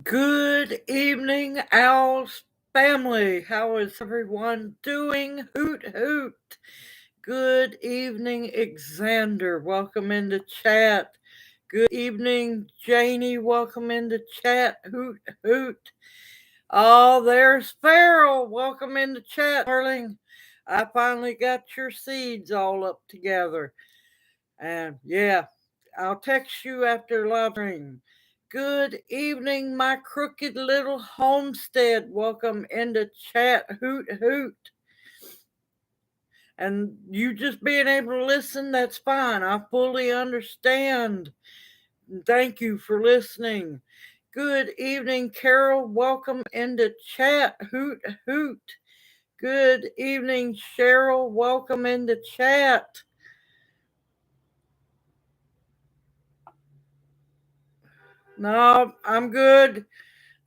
Good evening, Owls family. How is everyone doing? Hoot hoot. Good evening, Xander. Welcome into chat. Good evening, Janie. Welcome into chat. Hoot hoot. Oh, there's Farrell. Welcome into chat, darling. I finally got your seeds all up together. And yeah, I'll text you after live stream. Good evening, my crooked little homestead. Welcome into chat. Hoot hoot. And you just being able to listen, that's fine. I fully understand. Thank you for listening. Good evening, Carol. Welcome into chat. Hoot hoot. Good evening, Cheryl. Welcome into chat. No, I'm good.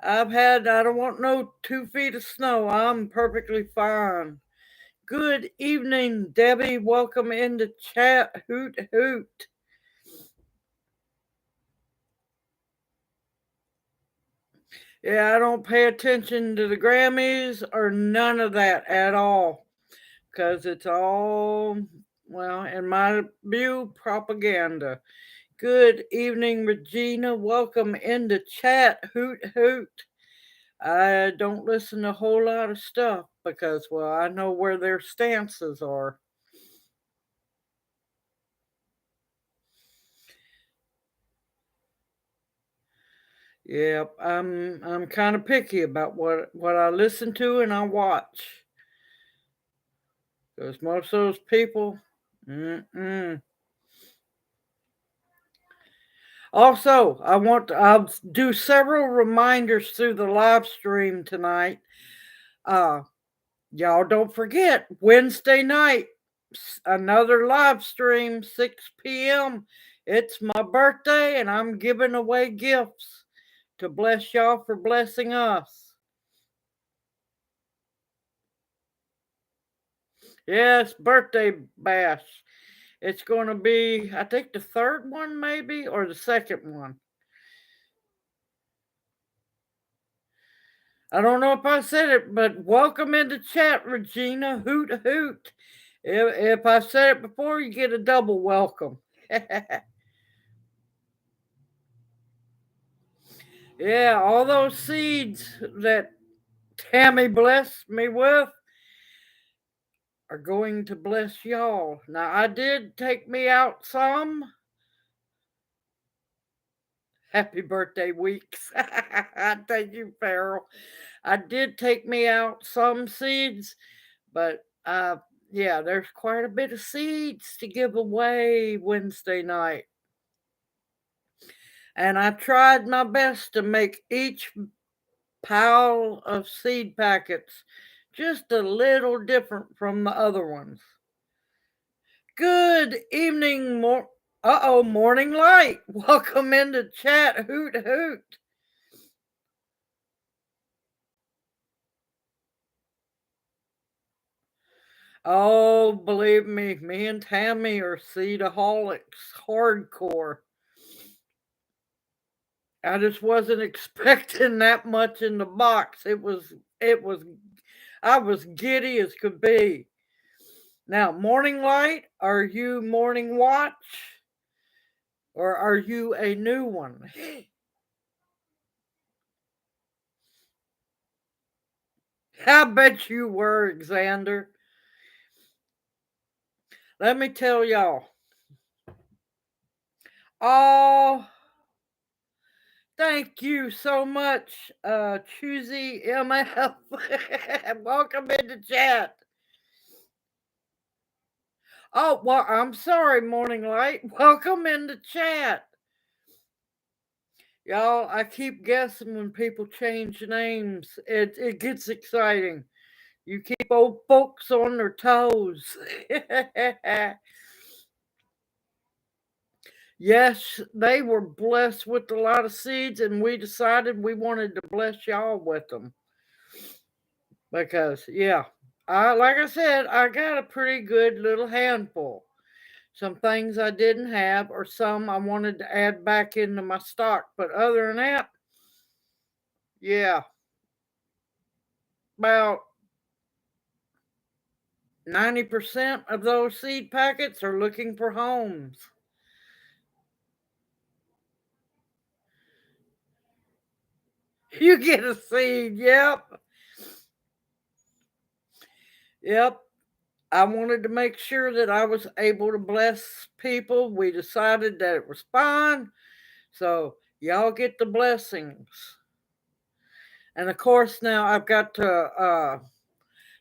I don't want no 2 feet of snow. I'm perfectly fine. Good evening, Debbie. Welcome into chat. Hoot hoot. Yeah, I don't pay attention to the Grammys or none of that at all. Because it's all, well, in my view, propaganda. Good evening, Regina. Welcome into chat. Hoot hoot. I don't listen to a whole lot of stuff because, well, I know where their stances are. Yep, I'm kind of picky about what I listen to and I watch. Because most of those people, mm-mm. Also, I'll do several reminders through the live stream tonight. Uh, y'all don't forget Wednesday night, another live stream, 6 p.m. It's my birthday, and I'm giving away gifts to bless y'all for blessing us. Yes, birthday bash. It's going to be, I think, the third one, maybe, or the second one. I don't know if I said it, but welcome into chat, Regina. Hoot hoot. If I said it before, you get a double welcome. Yeah, all those seeds that Tammy blessed me with are going to bless y'all. Now, I did take me out some. Happy birthday, Weeks. Thank you, Farrell. I did take me out some seeds, but yeah, there's quite a bit of seeds to give away Wednesday night. And I tried my best to make each pile of seed packets just a little different from the other ones. Good evening, morning light. Welcome into chat. Hoot hoot. Oh, believe me and Tammy are seedaholics, hardcore. I just wasn't expecting that much in the box. I was giddy as could be. Now, morning light, are you morning watch? Or are you a new one? I bet you were, Xander. Let me tell y'all. Oh, thank you so much, Choosy MF. Welcome into chat. Oh, well, I'm sorry, Morning Light. Welcome into chat. Y'all, I keep guessing when people change names. It gets exciting. You keep old folks on their toes. Yes, they were blessed with a lot of seeds, and we decided we wanted to bless y'all with them. Because, yeah, like I said, I got a pretty good little handful. Some things I didn't have, or some I wanted to add back into my stock. But other than that, Yeah, about 90% of those seed packets are looking for homes. You get a seed. Yep. Yep. I wanted to make sure that I was able to bless people. We decided that it was fine. So y'all get the blessings. And of course, now I've got to,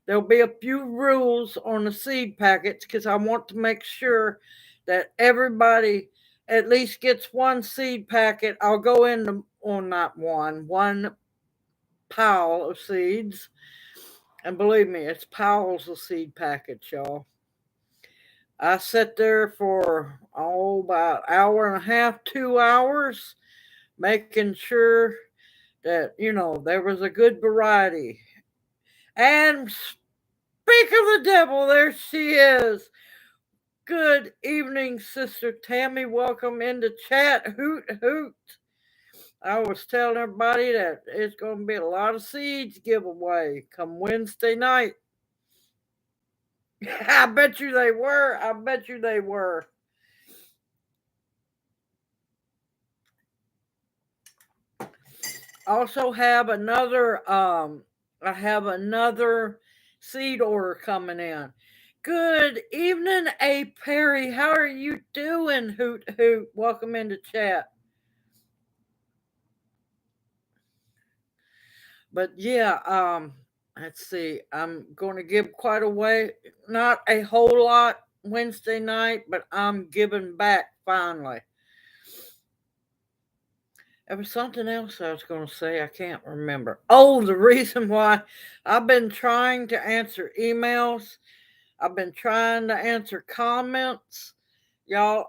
there'll be a few rules on the seed packets because I want to make sure that everybody at least gets one seed packet. I'll go into, well, not one pile of seeds. And believe me, it's piles of seed packets, y'all. I sat there for about an hour and a half, 2 hours, making sure that there was a good variety. And speak of the devil, there she is. Good evening, Sister Tammy. Welcome into chat. Hoot hoot. I was telling everybody that it's going to be a lot of seeds giveaway come Wednesday night. I bet you they were. I bet you they were. Also have another I have another seed order coming in. Good evening, A Perry. How are you doing? Hoot hoot. Welcome into chat. But yeah, let's see. I'm going to give quite a way, not a whole lot Wednesday night, but I'm giving back finally. There was something else I was going to say. I can't remember. Oh, the reason why I've been trying to answer emails, I've been trying to answer comments. Y'all,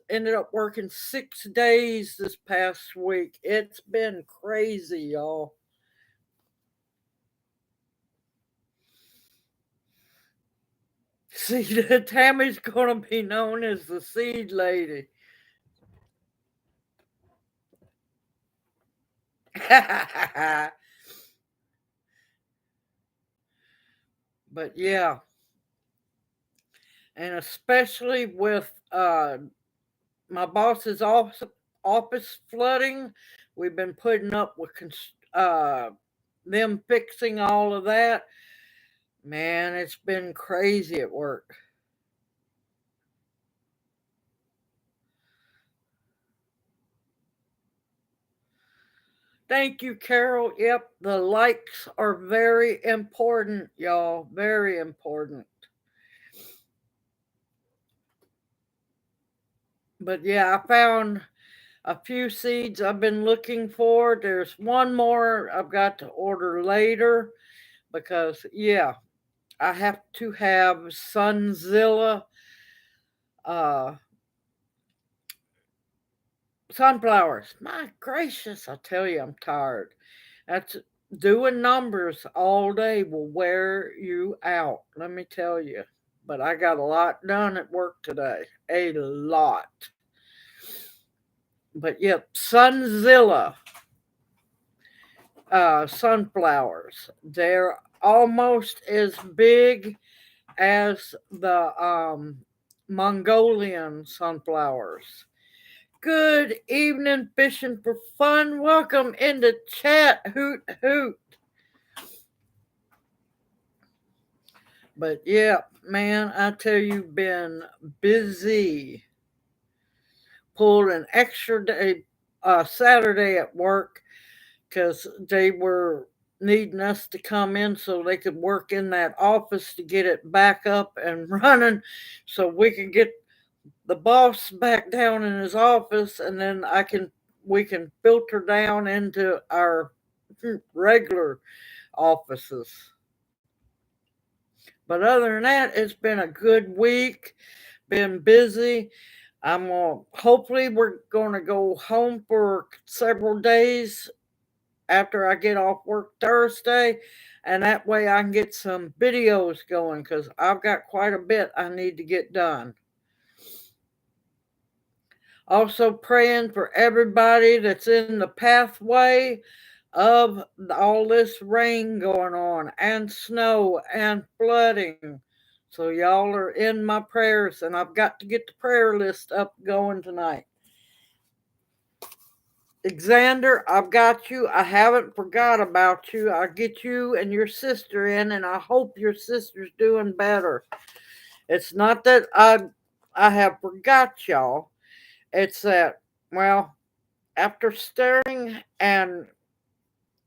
ended up working 6 days this past week. It's been crazy, y'all. See, Tammy's going to be known as the seed lady. But yeah, and especially with my boss's office flooding, we've been putting up with them fixing all of that. Man, it's been crazy at work. Thank you, Carol. Yep, the likes are very important, y'all. Very important. But yeah, I found a few seeds I've been looking for. There's one more I've got to order later because, yeah, I have to have Sunzilla uh, sunflowers. My gracious, I tell you, I'm tired. That's doing numbers all day will wear you out, let me tell you. But I got a lot done at work today. A lot. But yep, Sunzilla sunflowers. They're almost as big as the Mongolian sunflowers. Good evening, fishing for fun. Welcome into chat. Hoot hoot. But yeah, man, I tell you, been busy. Pulled an extra day, Saturday at work because they were needing us to come in so they could work in that office to get it back up and running so we can get the boss back down in his office and then we can filter down into our regular offices. But other than that, it's been a good week, been busy. Hopefully we're gonna go home for several days after I get off work Thursday, and that way I can get some videos going because I've got quite a bit I need to get done. Also, praying for everybody that's in the pathway of all this rain going on and snow and flooding. So y'all are in my prayers, and I've got to get the prayer list up going tonight. Xander, I've got you. I haven't forgot about you. I'll get you and your sister in, and I hope your sister's doing better. It's not that I have forgot y'all. It's that, well, after staring and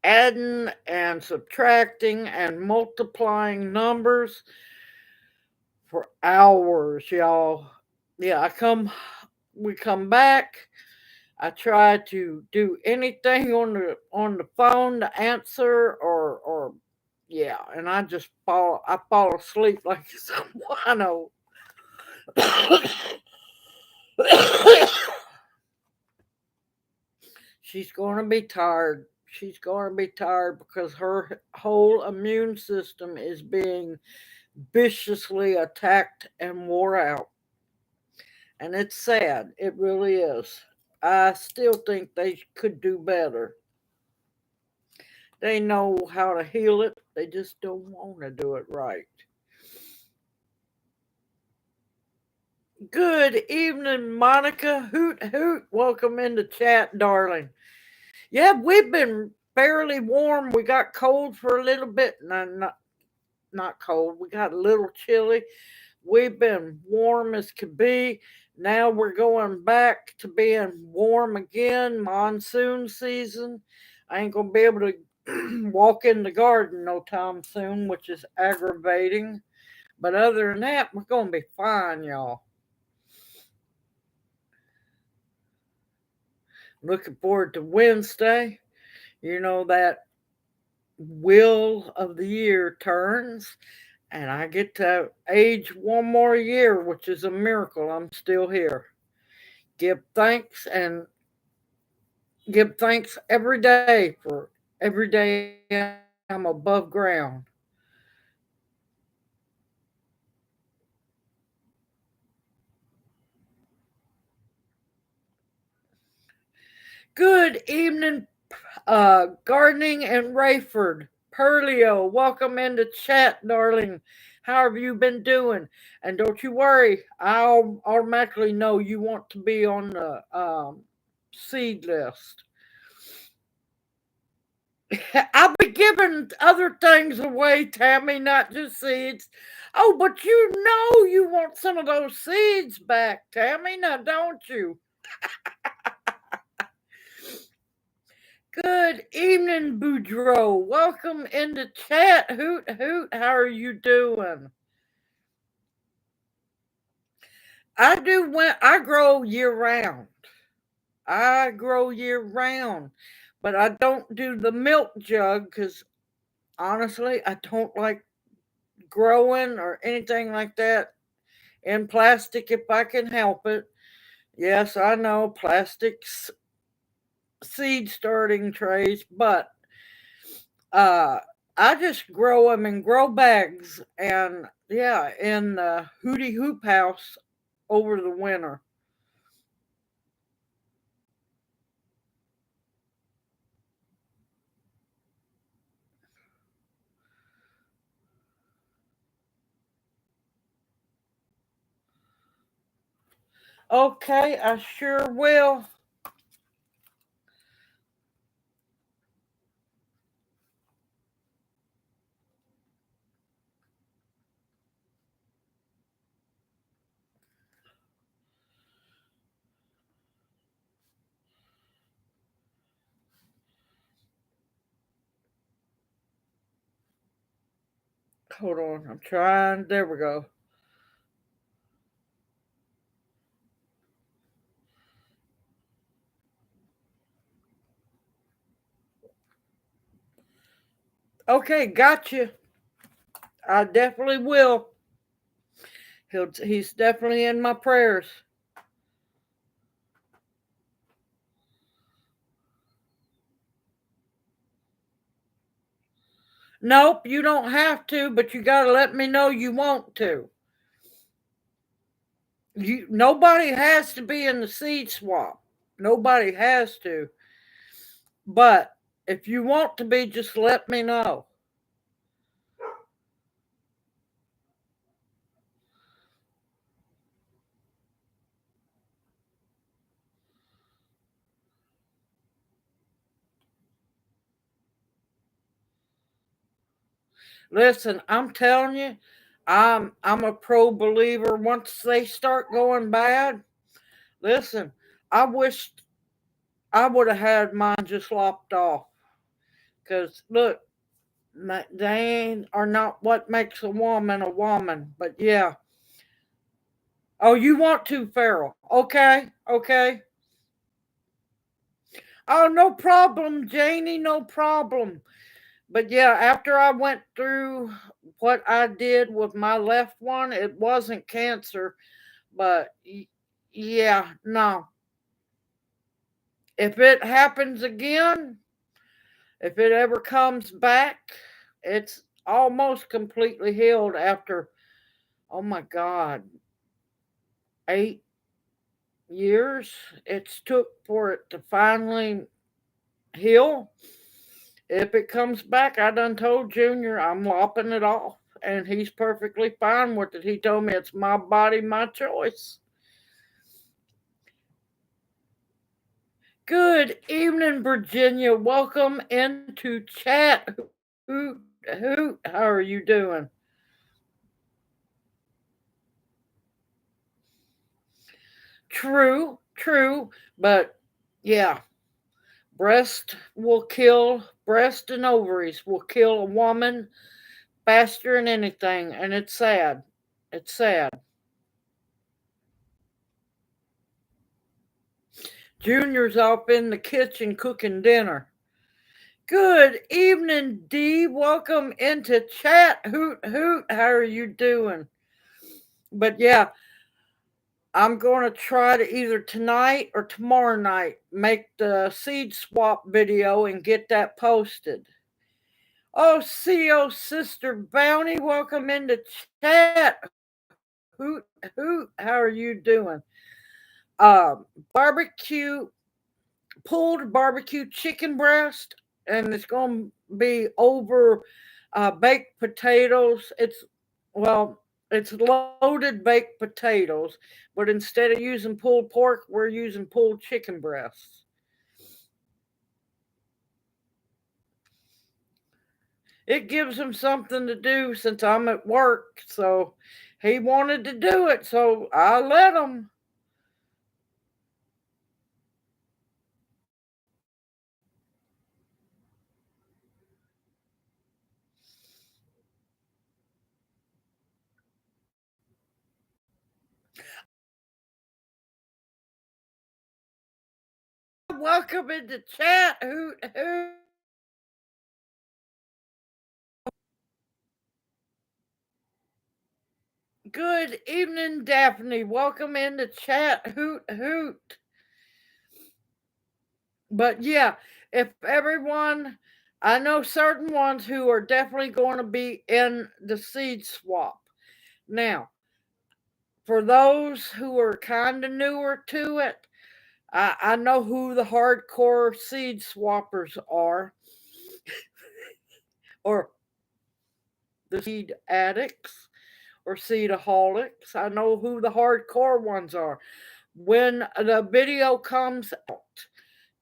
adding and subtracting and multiplying numbers for hours, y'all. Yeah, we come back. I try to do anything on the phone to answer or yeah, and I fall asleep like some wino. She's going to be tired. She's going to be tired because her whole immune system is being viciously attacked and wore out. And it's sad. It really is. I still think they could do better. They know how to heal it, they just don't want to do it right. Good evening, Monica. Hoot hoot. Welcome into chat, darling. Yeah, we've been fairly warm. We got cold for a little bit. No, not cold. We got a little chilly. We've been warm as could be. Now we're going back to being warm again, monsoon season. I ain't gonna be able to walk in the garden no time soon, which is aggravating. But other than that, we're gonna be fine, y'all. Looking forward to Wednesday. You know that wheel of the year turns, and I get to age one more year, which is a miracle. I'm still here. Give thanks and give thanks every day for every day I'm above ground. Good evening, Gardening and Rayford. Perlio, welcome into chat, darling. How have you been doing? And don't you worry, I'll automatically know you want to be on the seed list. I'll be giving other things away, Tammy, not just seeds. Oh, but you know you want some of those seeds back, Tammy, now don't you? Good evening, Boudreaux. Welcome into chat. Hoot hoot. How are you doing? I grow year round. I grow year round, but I don't do the milk jug because honestly, I don't like growing or anything like that in plastic if I can help it. Yes, I know plastics seed starting trays, but uh I just grow them in grow bags and yeah, in the Hootie Hoop house over the winter. Okay, I sure will. Hold on, I'm trying. There we go. Okay, gotcha. I definitely will. He's definitely in my prayers. Nope, you don't have to, but you gotta let me know you want to. Nobody has to be in the seed swap. Nobody has to. But If you want to be, just let me know. Listen, I'm telling you, I'm a pro believer. Once they start going bad, listen, I wish I would have had mine just lopped off. Cause look, they are not what makes a woman a woman. But yeah. Oh, you want to, Farrell? Okay, okay. Oh, no problem, Janie. No problem. But yeah, after I went through what I did with my left one, it wasn't cancer. But yeah, no. If it happens again, if it ever comes back, it's almost completely healed after, oh my God, 8 years it's took for it to finally heal. If it comes back, I done told Junior I'm lopping it off. And he's perfectly fine with it. He told me it's my body, my choice. Good evening, Virginia. Welcome into chat. Hoot, hoot. How are you doing? True, true. But yeah, breast and ovaries will kill a woman faster than anything. And it's sad. It's sad. Junior's off in the kitchen cooking dinner. Good evening, Dee. Welcome into chat. Hoot, hoot. How are you doing? But yeah, I'm going to try to either tonight or tomorrow night make the seed swap video and get that posted. Oh, CO Sister Bounty, welcome into chat. Hoot, hoot. How are you doing? Barbecue, pulled barbecue chicken breast, and it's going to be over baked potatoes. Well, it's loaded baked potatoes, but instead of using pulled pork, we're using pulled chicken breasts. It gives him something to do since I'm at work, so he wanted to do it, so I let him. Welcome into chat. Hoot, hoot. Good evening, Daphne. Welcome into chat. Hoot, hoot. But yeah, if everyone, I know certain ones who are definitely going to be in the seed swap. Now, for those who are kind of newer to it, I know who the hardcore seed swappers are, or the seed addicts, or seedaholics. I know who the hardcore ones are. When the video comes out,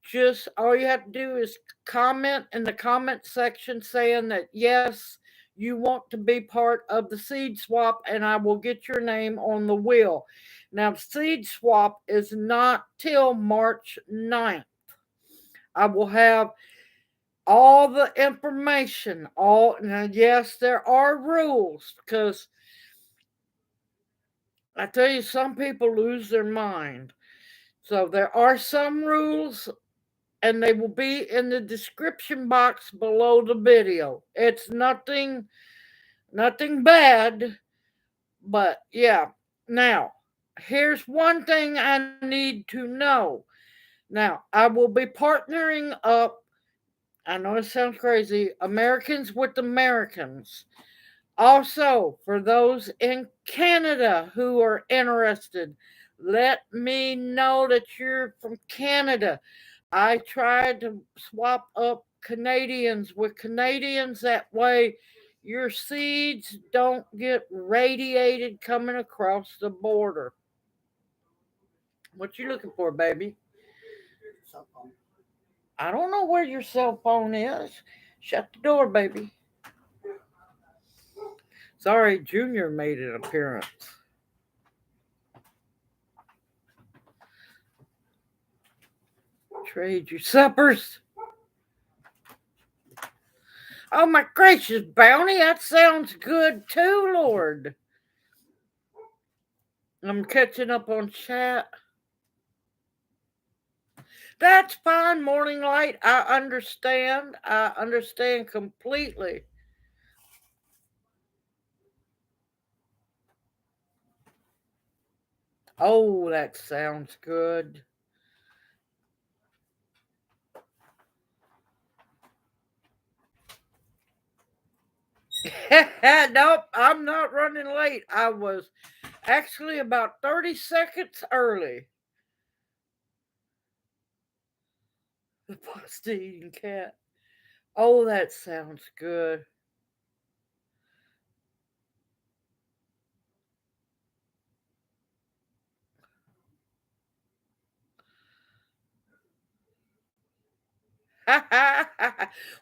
just all you have to do is comment in the comment section saying that yes, you want to be part of the seed swap, and I will get your name on the wheel. Now, seed swap is not till March 9th. I will have all the information. All now, yes, there are rules because I tell you, some people lose their mind. So there are some rules, and they will be in the description box below the video. It's nothing bad, but yeah. Now, here's one thing I need to know. Now, I will be partnering up, I know it sounds crazy, Americans with Americans. Also, for those in Canada who are interested, let me know that you're from Canada. I tried to swap up Canadians with Canadians. That way your seeds don't get radiated coming across the border. What you looking for, baby? I don't know where your cell phone is. Shut the door, baby. Sorry, Junior made an appearance. Trade you suppers. Oh my gracious, Bounty, that sounds good too, Lord. I'm catching up on chat. That's fine, Morning Light. I understand. I understand completely. Oh, that sounds good. Nope, I'm not running late. I was actually about 30 seconds early. The pasta eating cat. Oh, that sounds good.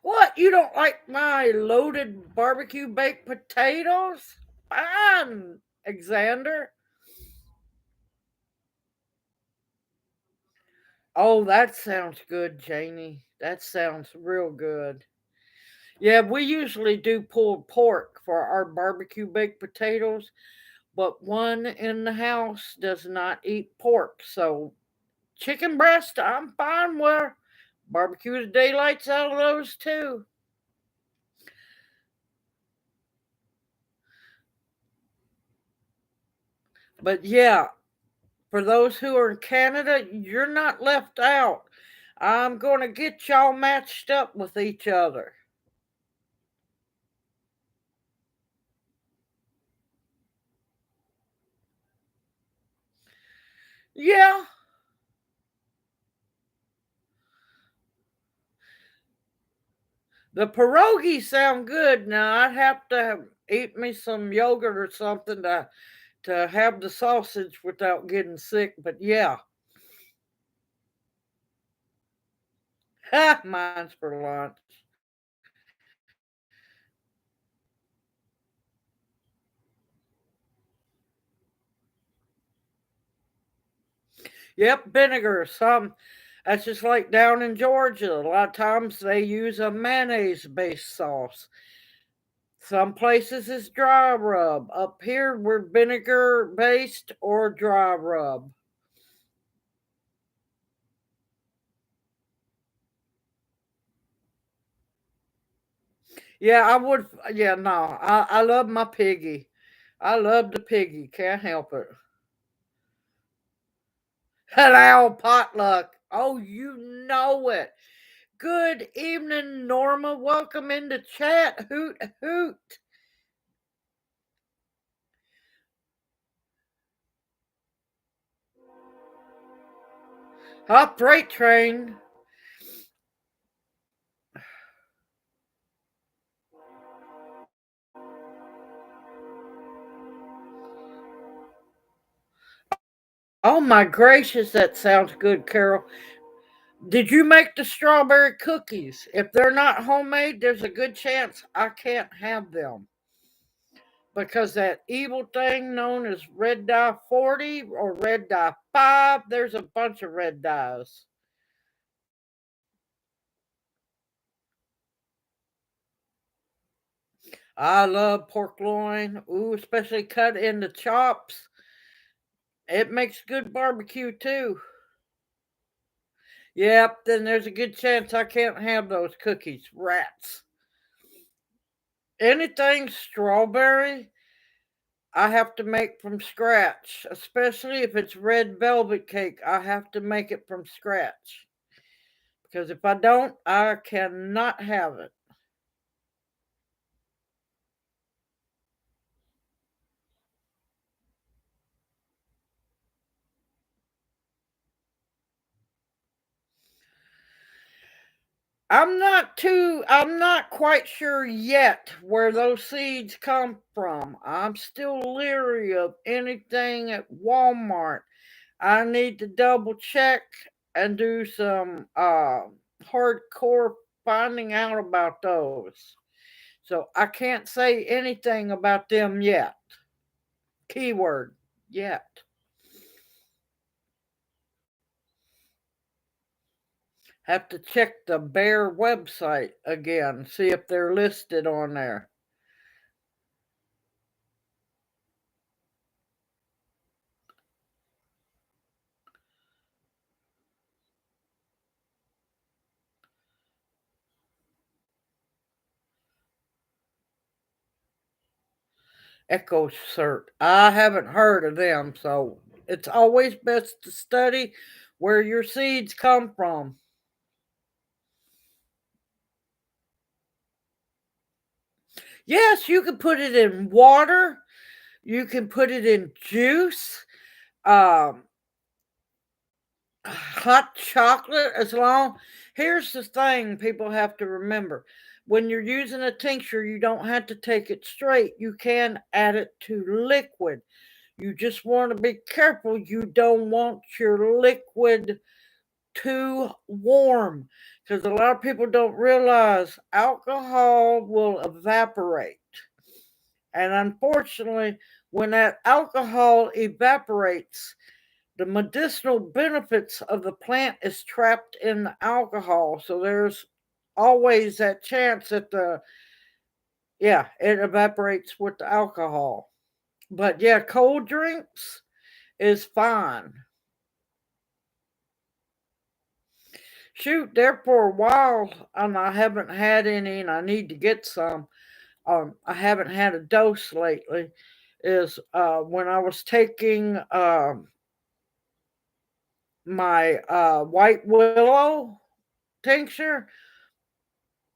What? You don't like my loaded barbecue baked potatoes? Fine, Alexander. Oh, that sounds good, Janie. That sounds real good. Yeah, we usually do pulled pork for our barbecue baked potatoes, but one in the house does not eat pork. So, chicken breast, I'm fine with. Barbecue the daylights out of those too. But yeah, for those who are in Canada, you're not left out. I'm going to get y'all matched up with each other. Yeah, the pierogies sound good. Now I'd have to eat me some yogurt or something to have the sausage without getting sick. But yeah, mine's for lunch. Yep, vinegar. Some that's just like down in Georgia. A lot of times they use a mayonnaise based sauce. Some places is dry rub. Up here we're vinegar based or dry rub. Yeah, I would. Yeah, no, I love my piggy. I love the piggy. Can't help it. Hello, potluck. Oh, you know it. Good evening, Norma. Welcome into chat. Hoot hoot. Hot freight train. Oh my gracious, that sounds good, Carol. Did you make the strawberry cookies? If they're not homemade, there's a good chance I can't have them. Because that evil thing known as red dye 40 or red dye 5, there's a bunch of red dyes. I love pork loin. Ooh, especially cut into chops. It makes good barbecue too. Yep, then there's a good chance I can't have those cookies. Rats. Anything strawberry, I have to make from scratch, especially if it's red velvet cake. I have to make it from scratch because if I don't, I cannot have it. I'm not quite sure yet where those seeds come from. I'm still leery of anything at Walmart. I need to double check and do some hardcore finding out about those. So I can't say anything about them yet. Keyword yet. Have to check the Bear website again, see if they're listed on there. Echo Cert. I haven't heard of them, so it's always best to study where your seeds come from. Yes, you can put it in water, you can put it in juice, um, hot chocolate, as long. Here's the thing people have to remember. When you're using a tincture, you don't have to take it straight. You can add it to liquid. You just want to be careful. You don't want your liquid too warm because a lot of people don't realize alcohol will evaporate. And unfortunately, when that alcohol evaporates, the medicinal benefits of the plant is trapped in the alcohol. So there's always that chance that it evaporates with the alcohol. But yeah, cold drinks is fine. Shoot, there for a while, and I haven't had any, and I need to get some. I haven't had a dose lately. Is when I was taking my white willow tincture,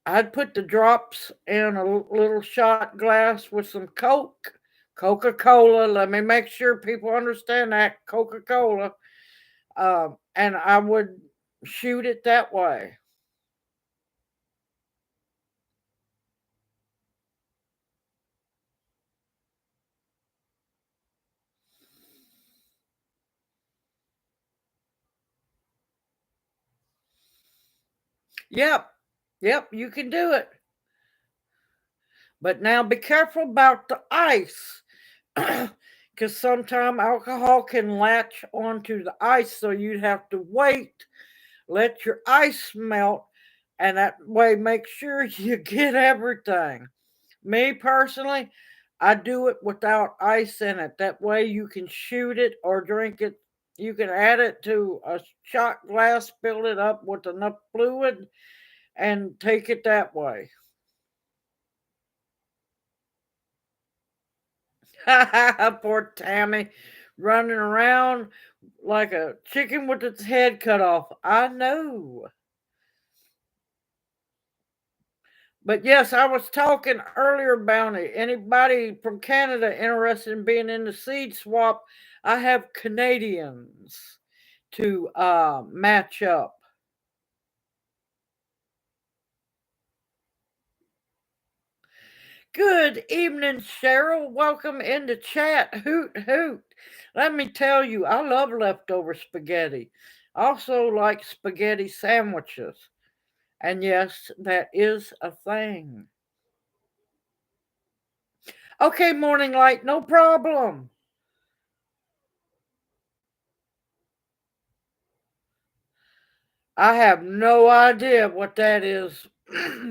I'd put the drops in a little shot glass with some Coca Cola. Let me make sure people understand that Coca Cola, and I would shoot it that way. Yep, yep, you can do it. But now be careful about the ice because sometimes alcohol can latch onto the ice, so you'd have to wait, let your ice melt, and that way make sure you get everything. Me personally, I do it without ice in it. That way you can shoot it or drink it. You can add it to a shot glass, fill it up with enough fluid, and take it that way. Poor Tammy running around like a chicken with its head cut off. I know. But yes, I was talking earlier about it. Anybody from Canada interested in being in the seed swap? I have Canadians to match up. Good evening, Cheryl. Welcome into chat. Hoot hoot. Let me tell you, I love leftover spaghetti. Also like spaghetti sandwiches. And yes, that is a thing. Okay, morning light, no problem. I have no idea what that is,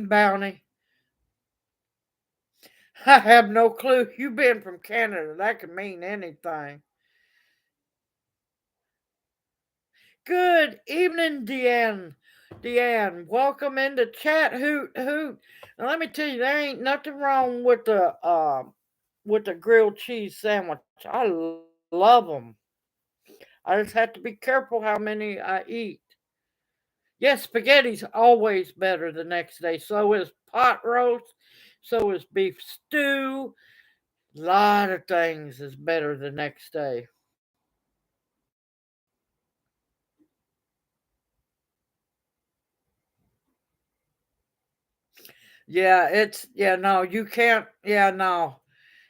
Bounty. I have no clue. You've been from Canada. That could mean anything. Good evening, Deanne. Deanne, welcome into chat. Hoot hoot. Now let me tell you, there ain't nothing wrong with the grilled cheese sandwich. I love them. I just have to be careful how many I eat. Yes, spaghetti's always better the next day. So is pot roast. So is beef stew. A lot of things is better the next day. Yeah, no, you can't, yeah, no.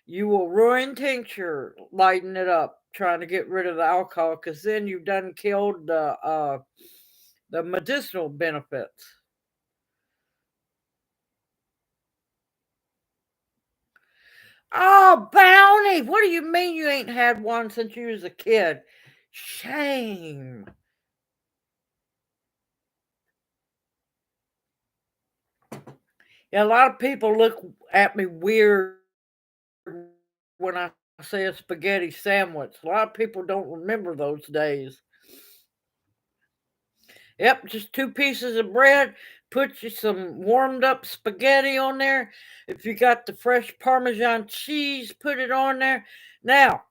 You will ruin tincture, lighten it up, trying to get rid of the alcohol, because then you've done killed the medicinal benefits. Oh, Bounty! What do you mean you ain't had one since you was a kid? Shame. Yeah, a lot of people look at me weird when I say a spaghetti sandwich. A lot of people don't remember those days. Yep, just two pieces of bread. Put you some warmed up spaghetti on there. If you got the fresh Parmesan cheese, put it on there. Now,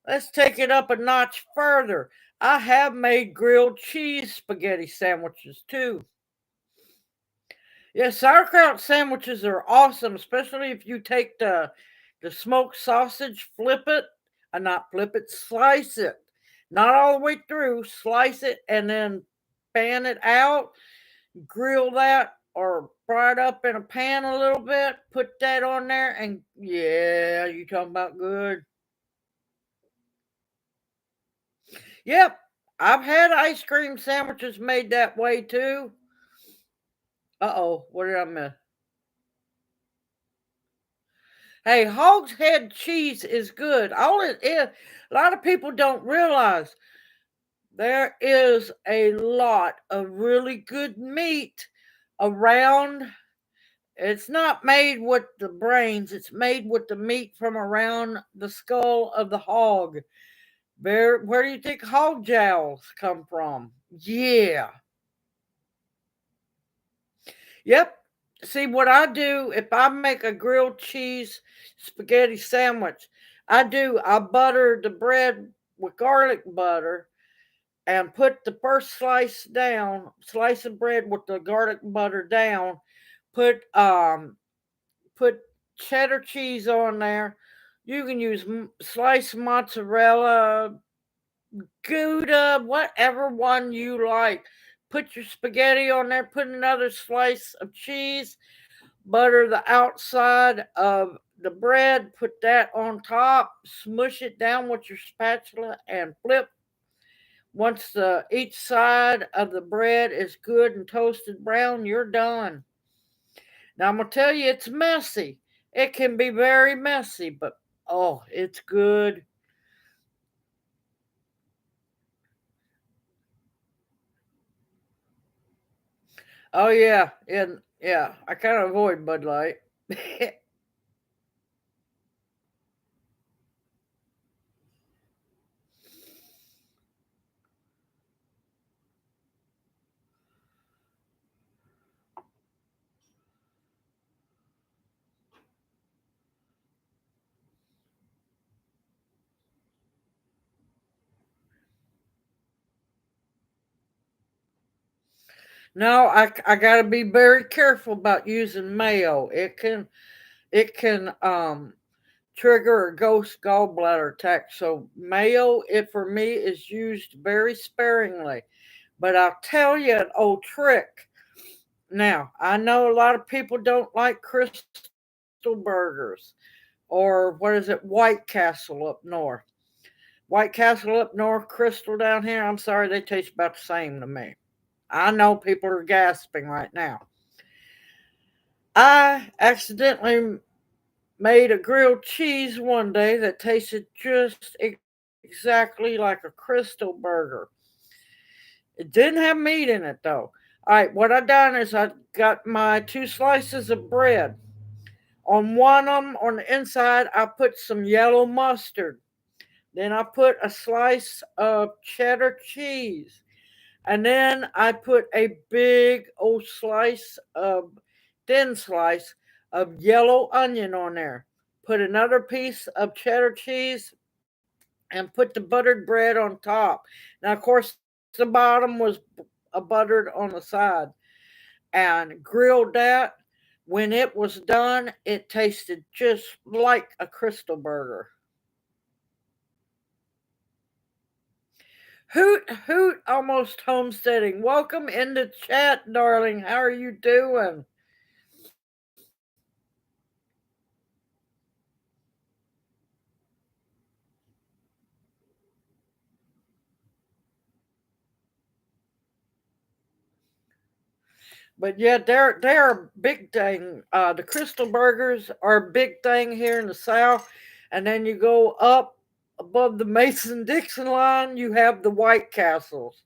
let's take it up a notch further. I have made grilled cheese spaghetti sandwiches too. Yeah, sauerkraut sandwiches are awesome, especially if you take the smoked sausage, flip it, not flip it, slice it, not all the way through, slice it, and then pan it out, grill that, or fry it up in a pan a little bit, put that on there, and yeah, you talking about good. Yep, I've had ice cream sandwiches made that way too. Uh-oh, what did I miss? Hey, hog's head cheese is good. All it is, a lot of people don't realize there is a lot of really good meat around. It's not made with the brains, it's made with the meat from around the skull of the hog. Where do you think hog jowls come from? Yeah. Yep. See, what I do if I make a grilled cheese spaghetti sandwich, I butter the bread with garlic butter and put the first slice of bread with the garlic butter down, put put cheddar cheese on there. You can use sliced mozzarella, Gouda, whatever one you like. Put your spaghetti on there, put another slice of cheese, butter the outside of the bread, put that on top, smush it down with your spatula, and flip. Once each side of the bread is good and toasted brown, you're done. Now I'm gonna tell you, it's messy. It can be very messy, but oh, it's good. Oh yeah, and yeah, I kind of avoid Bud Light. No, I got to be very careful about using mayo. It can trigger a ghost gallbladder attack. So mayo, it for me is used very sparingly. But I'll tell you an old trick. Now I know a lot of people don't like crystal burgers, or what is it, White Castle up north. White Castle up north, Crystal down here. I'm sorry, they taste about the same to me. I know people are gasping right now. I accidentally made a grilled cheese one day that tasted just exactly like a Crystal burger. It didn't have meat in it though. All right, what I done is I got my two slices of bread. On one of them, on the inside, I put some yellow mustard. Then I put a slice of cheddar cheese. And then I put a big old thin slice of yellow onion on there. Put another piece of cheddar cheese and put the buttered bread on top. Now, of course, the bottom was buttered on the side, and grilled that. When it was done, it tasted just like a Crystal burger. Hoot, hoot, almost homesteading. Welcome in the chat, darling. How are you doing? But yeah, they're a big thing. The Crystal Burgers are a big thing here in the South, and then you go up above the Mason Dixon line, you have the White Castles.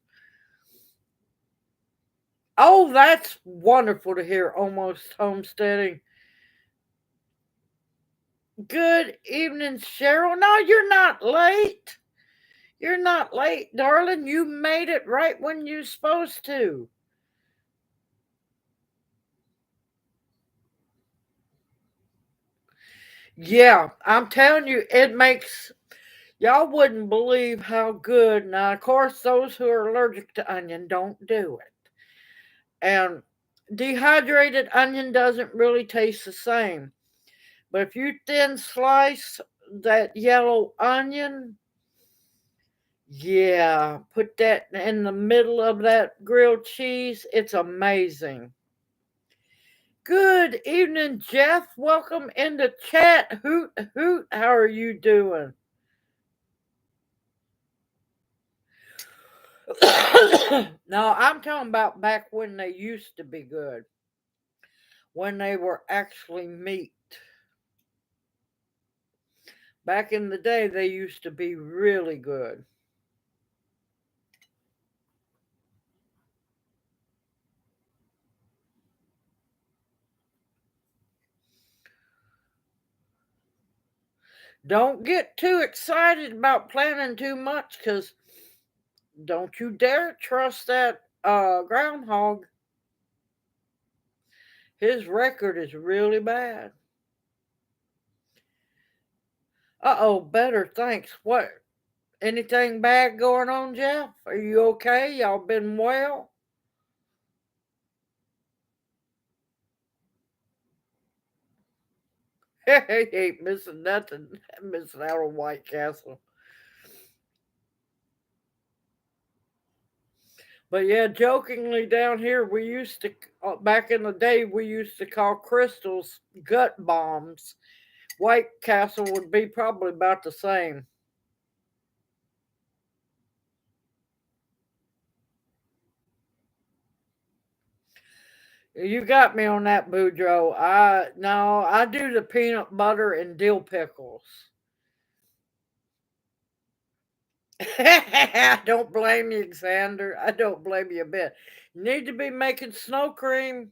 Oh, that's wonderful to hear. Almost homesteading. Good evening, Cheryl. No, you're not late. You're not late, darling. You made it right when you're supposed to. Yeah, I'm telling you, it makes y'all wouldn't believe how good. Now, of course, those who are allergic to onion don't do it. And dehydrated onion doesn't really taste the same. But if you thin slice that yellow onion, yeah, put that in the middle of that grilled cheese. It's amazing. Good evening, Jeff. Welcome into chat. Hoot, hoot. How are you doing? No, I'm talking about back when they used to be good, when they were actually meat. Back in the day, they used to be really good. Don't get too excited about planning too much because don't you dare trust that groundhog. His record is really bad. Uh-oh, better, thanks. What? Anything bad going on, Jeff? Are you okay? Y'all been well? He ain't missing nothing. Missing out on White Castle. But yeah, jokingly down here, we used to, back in the day, we used to call crystals gut bombs. White Castle would be probably about the same. You got me on that, Boudreaux. I do the peanut butter and dill pickles. I don't blame you, Xander. I don't blame you a bit. You need to be making snow cream.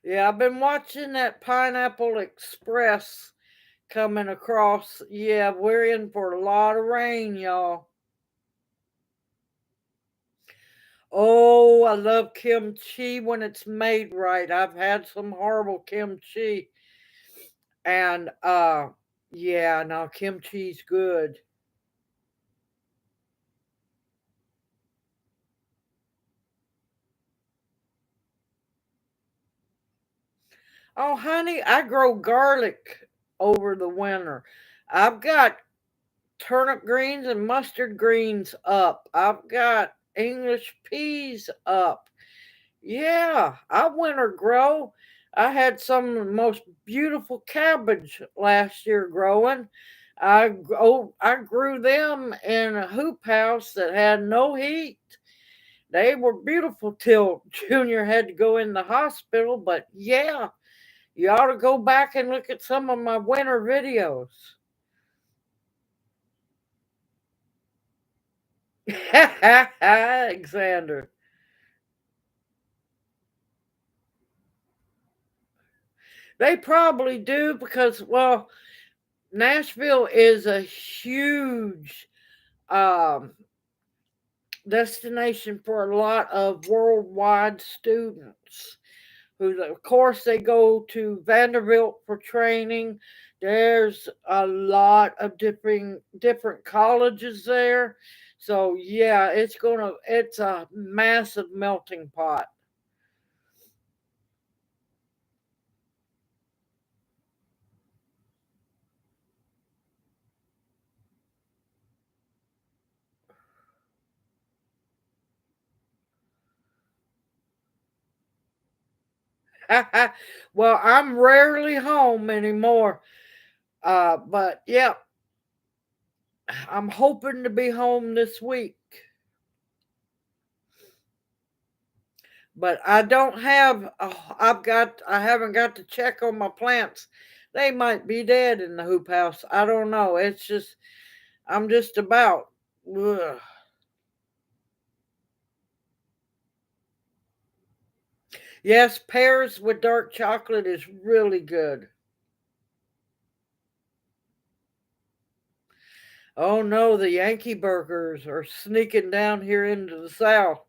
Yeah, I've been watching that Pineapple Express coming across. Yeah, we're in for a lot of rain, y'all. Oh, I love kimchi when it's made right. I've had some horrible kimchi. And yeah, no, kimchi's good. Oh, honey, I grow garlic over the winter. I've got turnip greens and mustard greens up. I've got English peas up. Yeah, I winter grow. I had some of the most beautiful cabbage last year growing. I grew them in a hoop house that had no heat. They were beautiful till Junior had to go in the hospital, but yeah, you ought to go back and look at some of my winter videos. Alexander. They probably do because, well, Nashville is a huge um, destination for a lot of worldwide students who, of course, they go to Vanderbilt for training. There's a lot of different colleges there. So yeah, it's a massive melting pot. Well, I'm rarely home anymore. But yeah, I'm hoping to be home this week. But I don't have, oh, I haven't got to check on my plants. They might be dead in the hoop house. I don't know. It's just, I'm just about, ugh. Yes, pears with dark chocolate is really good. Oh no, the Yankee burgers are sneaking down here into the South.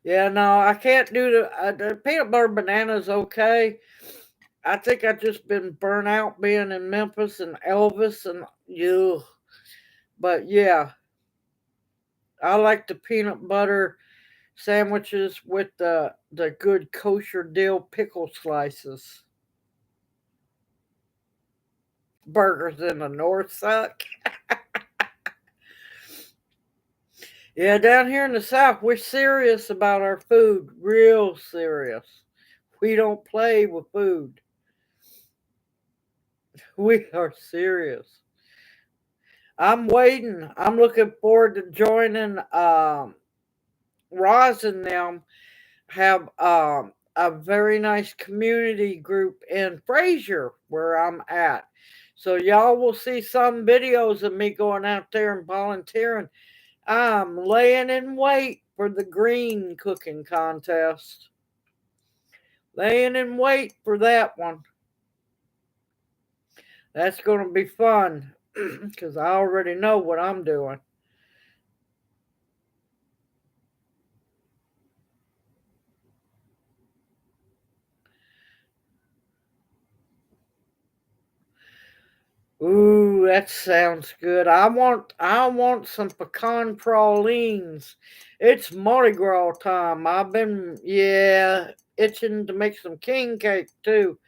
Yeah, no, I can't do the peanut butter banana's okay. I think I've just been burnt out being in Memphis and Elvis and you. But yeah, I like the peanut butter sandwiches with the good kosher dill pickle slices. Burgers in the north suck. Yeah, down here in the south, we're serious about our food, real serious. We don't play with food. We are serious. I'm waiting. I'm looking forward to joining Roz and them have a very nice community group in Fraser where I'm at. So y'all will see some videos of me going out there and volunteering. I'm laying in wait for the green cooking contest. Laying in wait for that one. That's going to be fun because I already know what I'm doing. Ooh, that sounds good. I want some pecan pralines. It's Mardi Gras time. I've been itching to make some king cake too.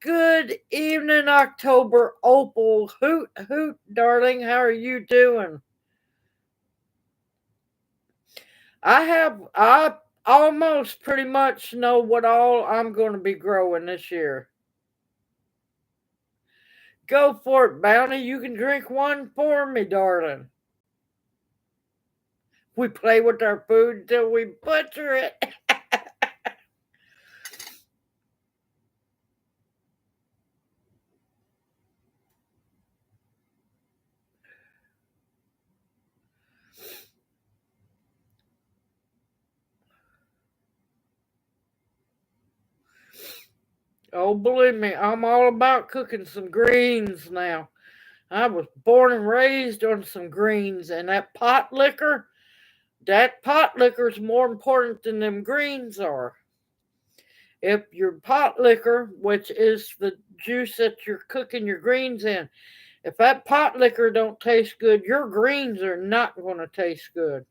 Good evening, October Opal. Hoot hoot, darling. How are you doing? I almost pretty much know what all I'm going to be growing this year. Go for it, Bounty. You can drink one for me, darling. We play with our food till we butcher it. Oh, believe me, I'm all about cooking some greens now. I was born and raised on some greens, and that pot liquor's more important than them greens are. If your pot liquor, which is the juice that you're cooking your greens in, if that pot liquor don't taste good, your greens are not going to taste good.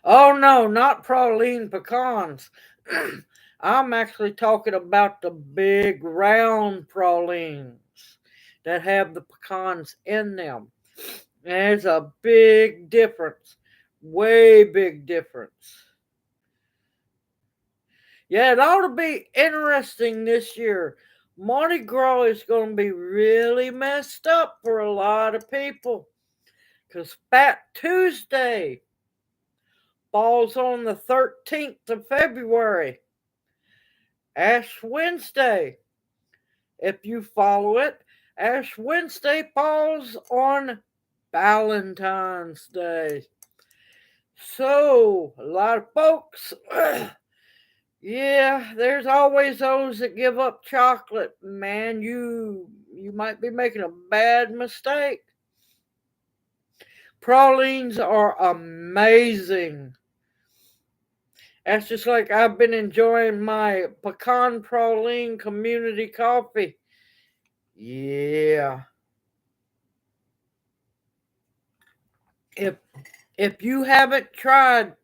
Oh no, not praline pecans. I'm actually talking about the big round pralines that have the pecans in them. There's a big difference. Way big difference. Yeah, it ought to be interesting this year. Mardi Gras is going to be really messed up for a lot of people because Fat Tuesday falls on the 13th of February. Ash Wednesday, if you follow it, Ash Wednesday falls on Valentine's Day. So, a lot of folks, yeah, there's always those that give up chocolate. Man, you might be making a bad mistake. Pralines are amazing. That's just like I've been enjoying my pecan praline community coffee. Yeah. If if you haven't tried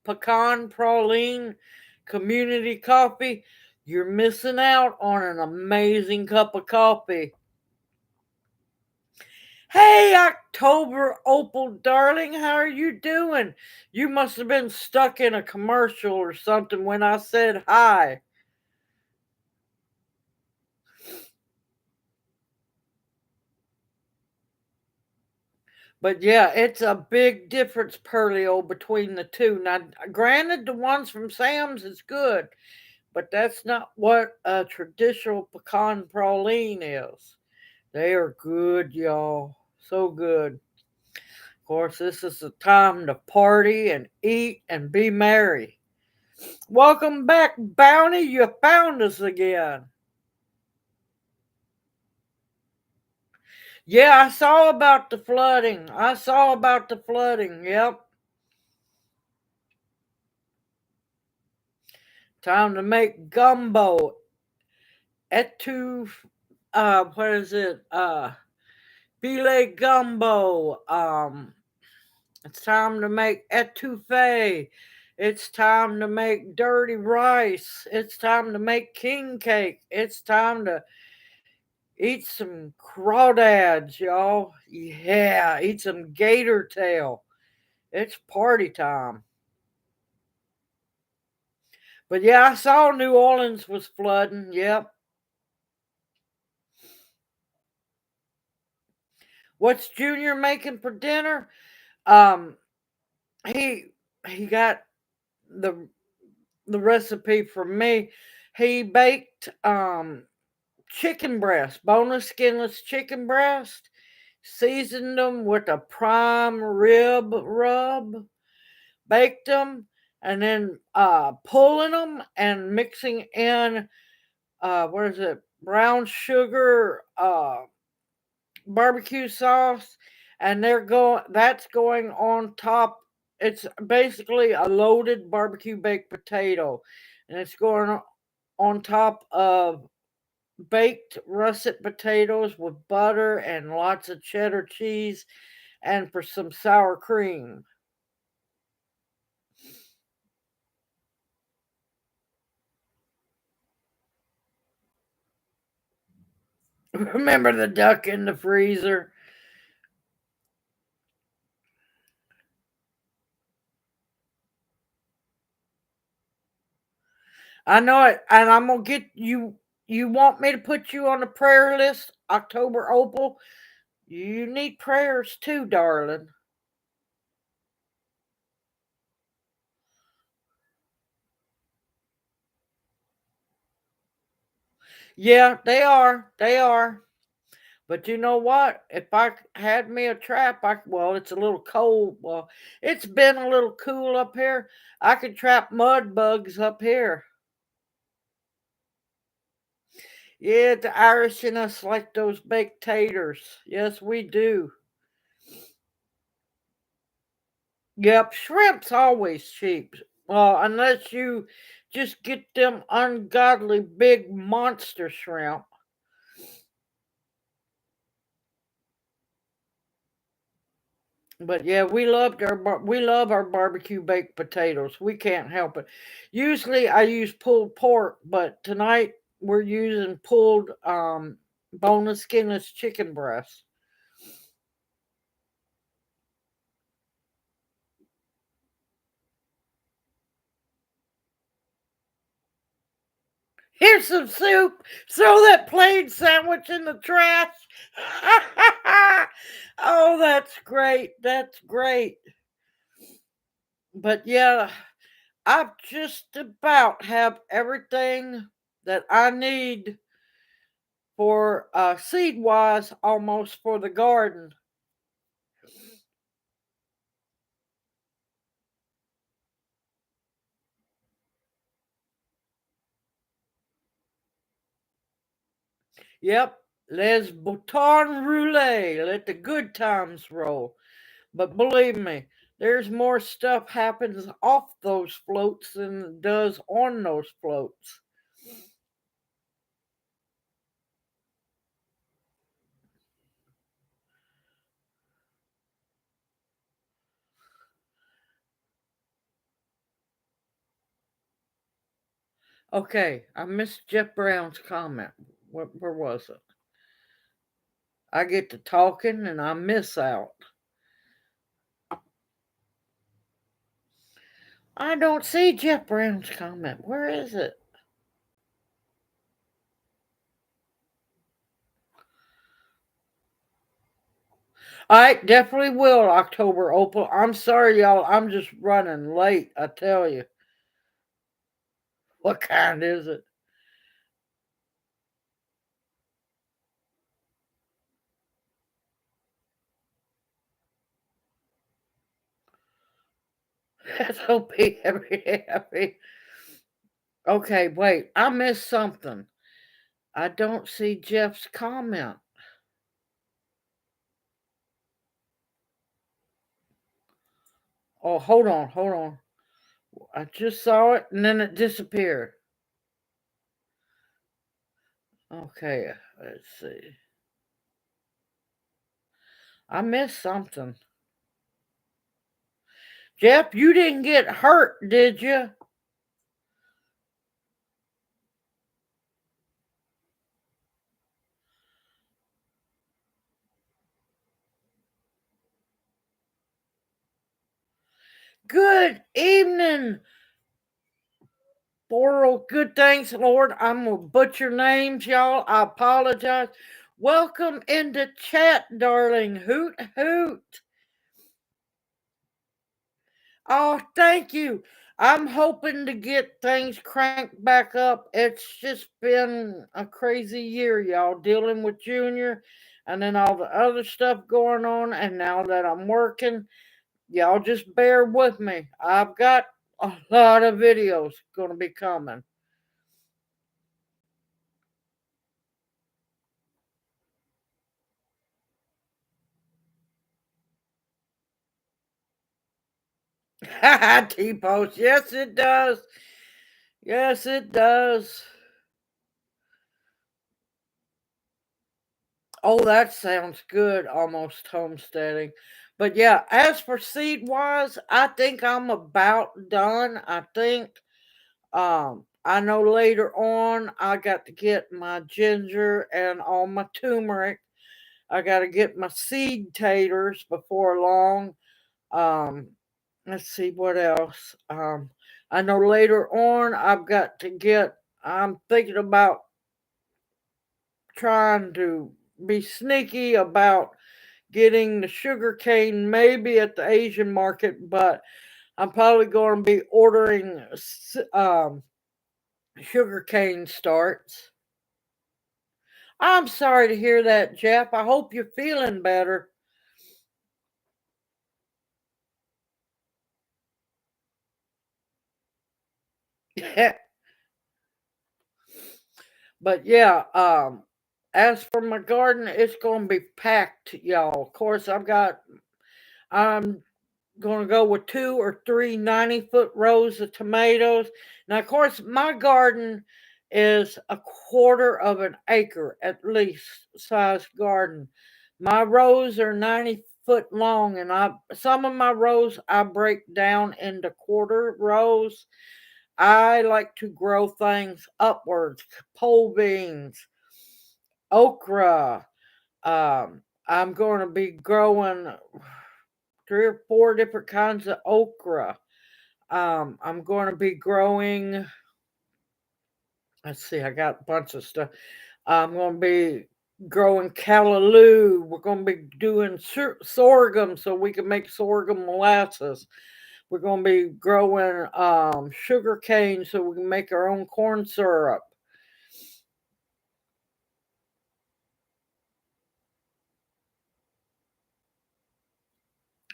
pecan praline community coffee, you're missing out on an amazing cup of coffee. Hey, October Opal, darling, how are you doing? You must have been stuck in a commercial or something when I said hi. But yeah, it's a big difference, Pearlio, between the two. Now, granted, the ones from Sam's is good, but that's not what a traditional pecan praline is. They are good, y'all. So good. Of course, this is the time to party and eat and be merry. Welcome back, Bounty. You found us again. Yeah, I saw about the flooding. I saw about the flooding. Yep. Time to make gumbo. Etu, what is it? Filet gumbo. It's time to make etouffee. It's time to make dirty rice. It's time to make king cake. It's time to eat some crawdads, y'all. Yeah, eat some gator tail. It's party time. But yeah, I saw New Orleans was flooding. Yep. What's Junior making for dinner? Um, he he got the the recipe from me. He baked chicken breast, boneless skinless chicken breast, seasoned them with a prime rib rub, baked them, and then pulling them and mixing in what is it, brown sugar, barbecue sauce, and that's going on top. It's basically a loaded barbecue baked potato, and it's going on top of baked russet potatoes with butter and lots of cheddar cheese and for some sour cream. Remember the duck in the freezer? I know it, and I'm gonna get you. You want me to put you on the prayer list, October Opal? You need prayers too, darling. Yeah, they are. They are. But you know what? If I had me a trap, well, it's a little cold. Well, it's been a little cool up here. I could trap mud bugs up here. Yeah, the Irish in us like those baked taters. Yes, we do. Yep, shrimp's always cheap. Well, unless you just get them ungodly big monster shrimp. But yeah, we love our barbecue baked potatoes. We can't help it. Usually I use pulled pork, but tonight we're using pulled boneless skinless chicken breast. Here's some soup. Throw that plain sandwich in the trash. Oh, that's great. That's great. But yeah, I just about have everything that I need for seed wise almost for the garden. Yep, les boutons rouler. Let the good times roll. But believe me, there's more stuff happens off those floats than does on those floats. Okay, I missed Jeff Brown's comment. Where was it? I get to talking and I miss out. I don't see Jeff Brown's comment. Where is it? I definitely will, October Opal. I'm sorry, y'all. I'm just running late, I tell you. What kind is it? SOP every day. Okay, wait. I missed something. I don't see Jeff's comment. Oh, hold on, hold on. I just saw it and then it disappeared. Okay, let's see. I missed something. Jeff, you didn't get hurt, did you? Good evening, Boral. Good thanks, Lord. I'm gonna butcher names, y'all. I apologize. Welcome into chat, darling. Hoot hoot. Oh, thank you. I'm hoping to get things cranked back up. It's just been a crazy year, y'all, dealing with Junior and then all the other stuff going on. And now that I'm working, y'all just bear with me. I've got a lot of videos going to be coming. T-post. Yes, it does. Yes, it does. Oh, that sounds good, almost homesteading. But yeah, as for seed wise, I think I'm about done. I think I know later on I got to get my ginger and all my turmeric. I got to get my seed taters before long. Um let's see what else. I know later on I've got to get I'm thinking about trying to be sneaky about getting the sugar cane maybe at the Asian market, but I'm probably going to be ordering sugar cane starts. I'm sorry to hear that, Jeff. I hope you're feeling better. But yeah, as for my garden, it's going to be packed, y'all. Of course, I'm going to go with 2 or 3 90-foot rows of tomatoes. Now, of course, my garden is a quarter of an acre at least size garden. My rows are 90 foot long, and I some of my rows I break down into quarter rows. I like to grow things upwards, pole beans, okra. I'm going to be growing 3 or 4 different kinds of okra. I'm going to be growing, let's see, I got a bunch of stuff. I'm going to be growing callaloo. We're going to be doing sorghum so we can make sorghum molasses. We're going to be growing sugar cane so we can make our own corn syrup.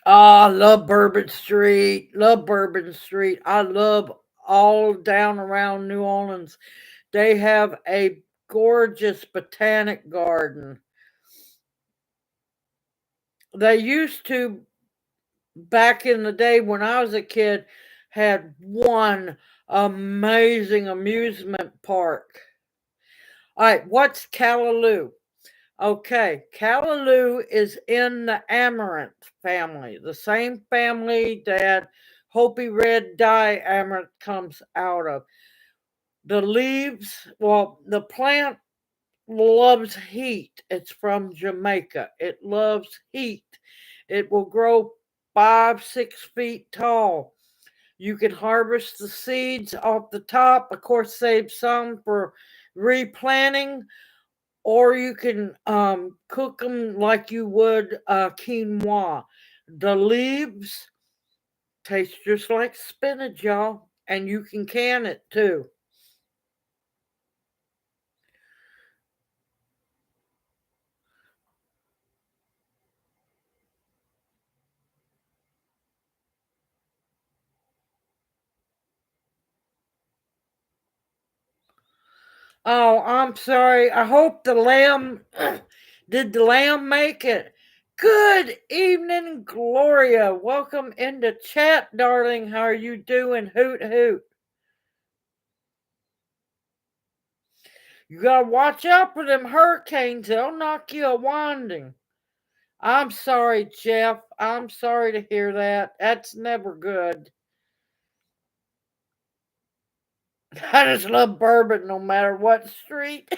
Ah, love Bourbon Street. Love Bourbon Street. I love all down around New Orleans. They have a gorgeous botanic garden. They used to, back in the day when I was a kid, had one amazing amusement park. All right, what's Callaloo? Okay, Callaloo is in the amaranth family, the same family that Hopi red dye amaranth comes out of. The leaves, well, the plant loves heat. It's from Jamaica. It loves heat. It will grow 5, 6 feet tall. You can harvest the seeds off the top, of course, save some for replanting, or you can cook them like you would quinoa. The leaves taste just like spinach, y'all, and you can can it too. Oh, I'm sorry. I hope the lamb did the lamb make it? Good evening, Gloria. Welcome into chat, darling. How are you doing? Hoot hoot. You gotta watch out for them hurricanes. They'll knock you a winding. I'm sorry, Jeff. I'm sorry to hear that. That's never good. I just love bourbon no matter what street.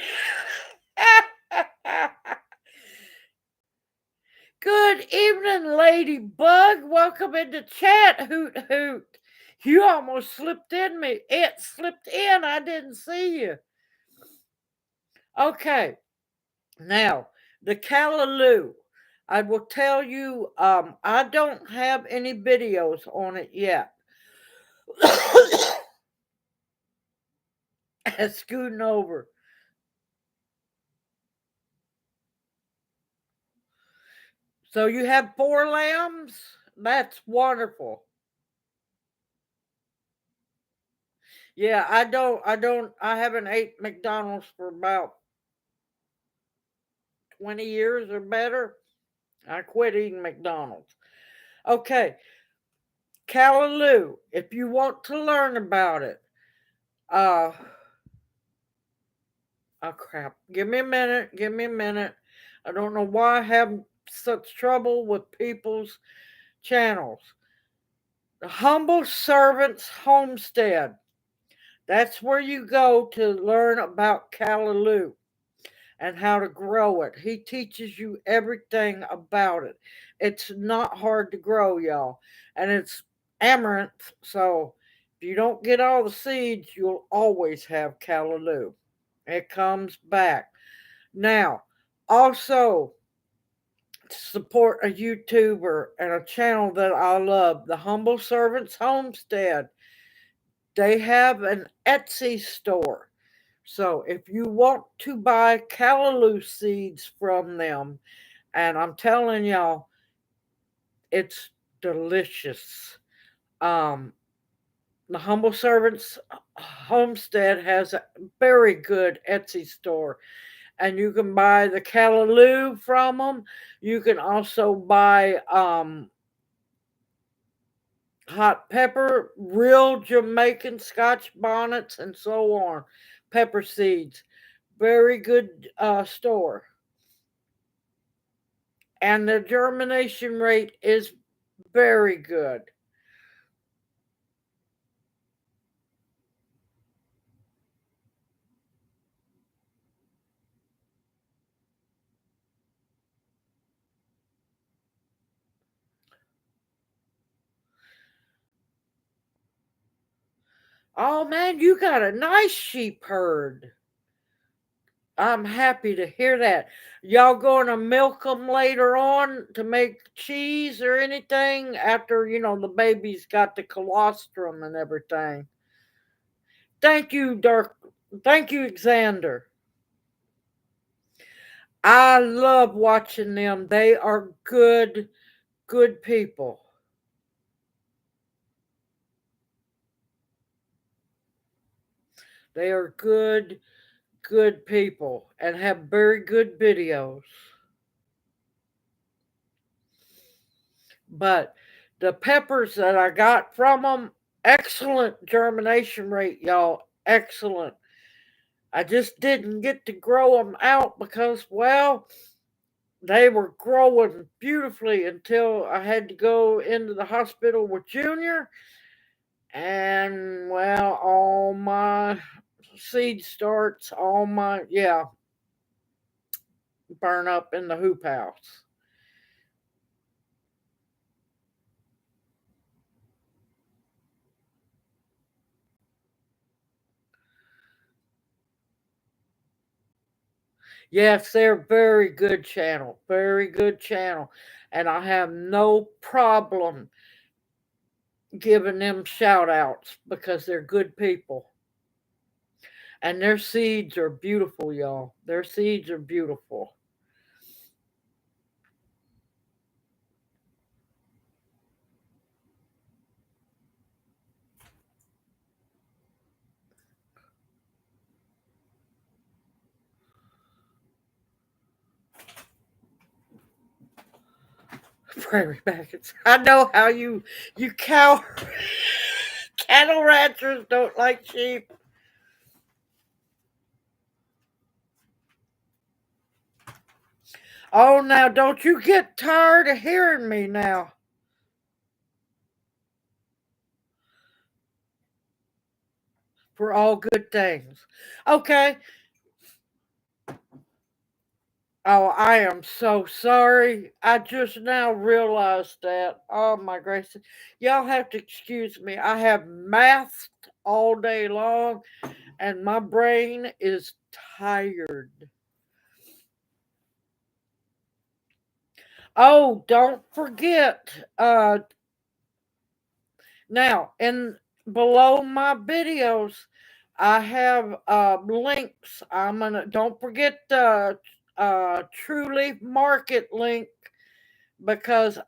Good evening, Ladybug. Welcome into chat. Hoot hoot. You almost slipped in me. It slipped in. I didn't see you. Okay. Now, the callaloo. I will tell you, I don't have any videos on it yet. Scooting over. So you have 4 lambs? That's wonderful. Yeah, I haven't ate McDonald's for about 20 years or better. I quit eating McDonald's. Okay, callaloo. If you want to learn about it, uh, oh crap. Give me a minute. Give me a minute. I don't know why I have such trouble with people's channels. The Humble Servant's Homestead. That's where you go to learn about callaloo and how to grow it. He teaches you everything about it. It's not hard to grow, y'all. And it's amaranth, so if you don't get all the seeds, you'll always have callaloo. It comes back. Now, also to support a YouTuber and a channel that I love, the Humble Servants Homestead. They have an Etsy store. So if you want to buy callaloo seeds from them, and I'm telling y'all, it's delicious. Um, the Humble Servants Homestead has a very good Etsy store, and you can buy the callaloo from them. You can also buy hot pepper, real Jamaican Scotch bonnets, and so on. Pepper seeds. Very good store. And the germination rate is very good. Oh man, you got a nice sheep herd. I'm happy to hear that. Y'all going to milk them later on to make cheese or anything after, the baby's got the colostrum and everything. Thank you, Dirk. Thank you, Xander. I love watching them. They are good, good people. They are good, good people and have very good videos. But the peppers that I got from them, excellent germination rate, y'all. Excellent. I just didn't get to grow them out because, well, they were growing beautifully until I had to go into the hospital with Junior. And, well, all my seed starts, yeah, burn up in the hoop house. Yes, they're very good channel. Very good channel. And I have no problem giving them shout outs because they're good people. And their seeds are beautiful, y'all. Their seeds are beautiful. Prairie maggots. I know how you cattle ranchers don't like sheep. Oh, now don't you get tired of hearing me now. For all good things. Okay. Oh, I am so sorry. I just now realized that. Oh my gracious. Y'all have to excuse me. I have masked all day long and my brain is tired. Oh, don't forget. Now, and below my videos, I have links. I'm gonna don't forget the True Leaf Market link because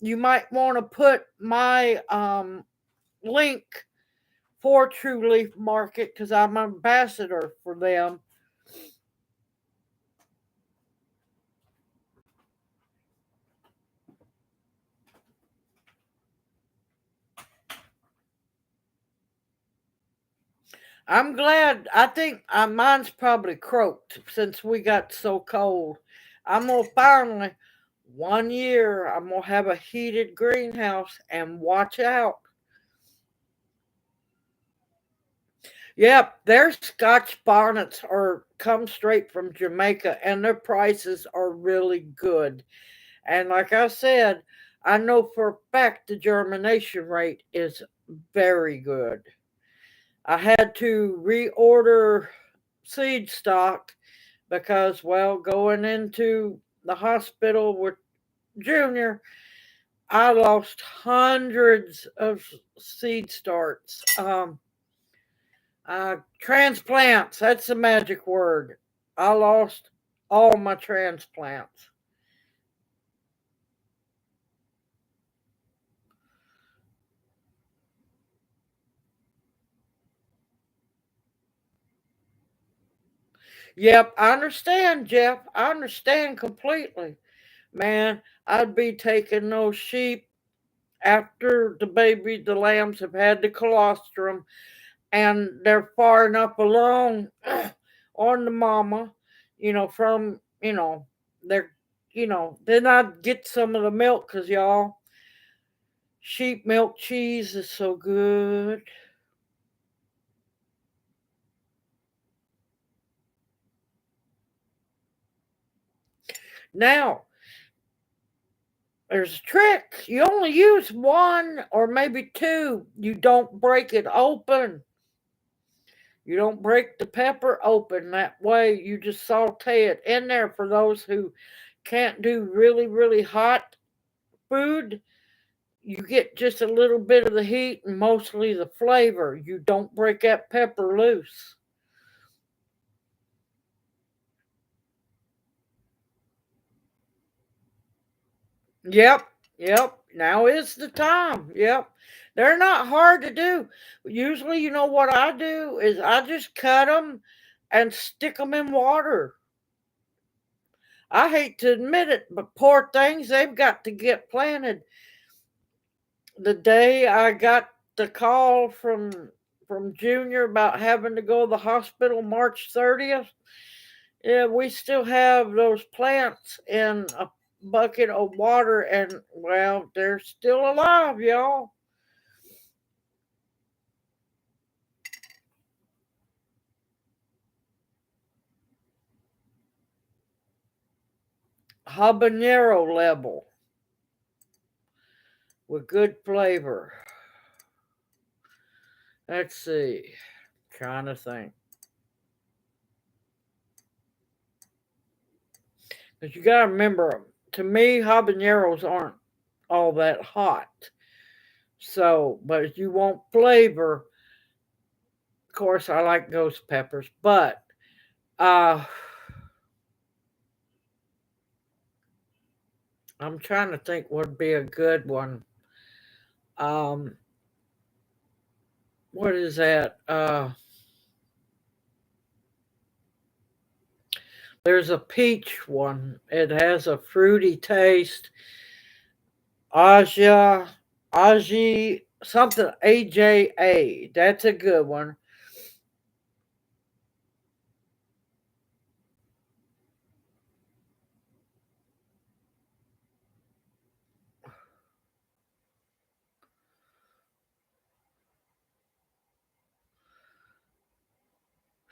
you might want to put my link for True Leaf Market because I'm an ambassador for them. I'm glad. I think mine's probably croaked since we got so cold. I'm gonna finally 1 year. I'm gonna have a heated greenhouse and watch out. Yep, their Scotch bonnets are come straight from Jamaica, and their prices are really good. And like I said, I know for a fact the germination rate is very good. I had to reorder seed stock because, well, going into the hospital with Junior, I lost hundreds of seed starts. Transplants, that's the magic word. I lost all my transplants. Yep, I understand, Jeff. I understand completely. Man, I'd be taking those sheep after the lambs have had the colostrum and they're far enough along on the mama, from, they're, then I'd get some of the milk because y'all, sheep milk cheese is so good. Now, there's a trick. You only use one or maybe two. You don't break it open. You don't break the pepper open. That way, you just saute it in there for those who can't do really, really hot food. You get just a little bit of the heat and mostly the flavor. You don't break that pepper loose. Yep, yep. Now is the time. Yep. They're not hard to do. Usually, you know what I do is I just cut them and stick them in water. I hate to admit it, but poor things, they've got to get planted. The day I got the call from Junior about having to go to the hospital March 30th, yeah, we still have those plants in a bucket of water, and well, they're still alive, y'all. Habanero level with good flavor. Let's see. Trying to think. Because you got to remember, to me, habaneros aren't all that hot. So, but if you want flavor, of course, I like ghost peppers. But uh, I'm trying to think what would be a good one. Um, what is that? There's a peach one. It has a fruity taste. Aja, Aji, something AJA. That's a good one.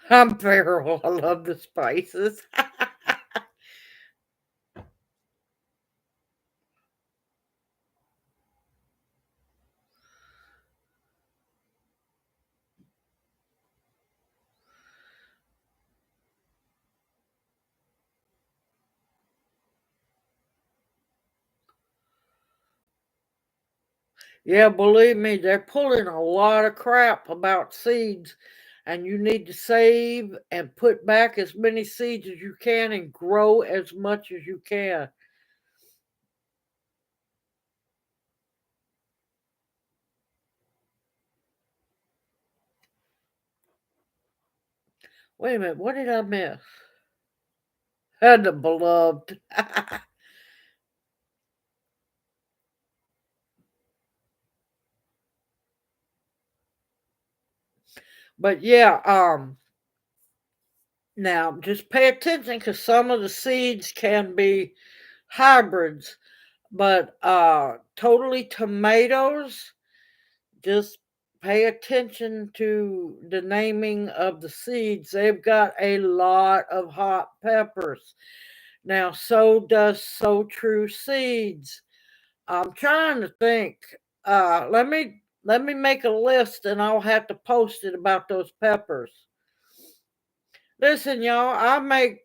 I'm feral. I love the spices. Yeah, believe me, they're pulling a lot of crap about seeds, and you need to save and put back as many seeds as you can and grow as much as you can. Wait a minute, what did I miss? The beloved. But yeah, now just pay attention because some of the seeds can be hybrids, but totally tomatoes, just pay attention to the naming of the seeds. They've got a lot of hot peppers. Now, so does So True Seeds. I'm trying to think. Let me make a list and I'll have to post it about those peppers. Listen, y'all, I make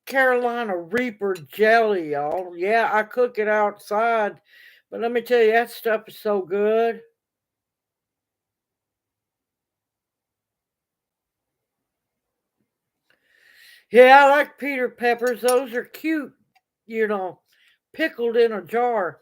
Carolina Reaper jelly, y'all. Yeah, I cook it outside, but let me tell you, that stuff is so good. Yeah, I like Peter peppers. Those are cute, you know, pickled in a jar.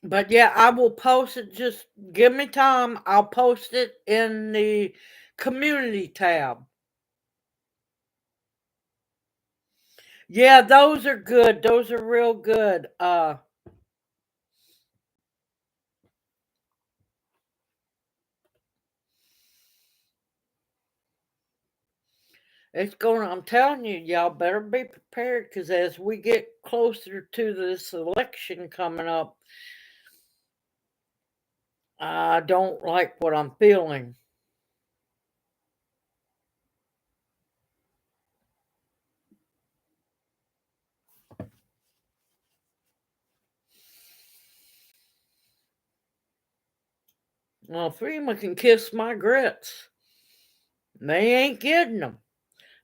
But yeah, I will post it. Just give me time. I'll post it in the community tab. Yeah, those are good. Those are real good. It's going. I'm telling you, y'all better be prepared because as we get closer to this election coming up, I don't like what I'm feeling. Well, FEMA can kiss my grits. They ain't getting them.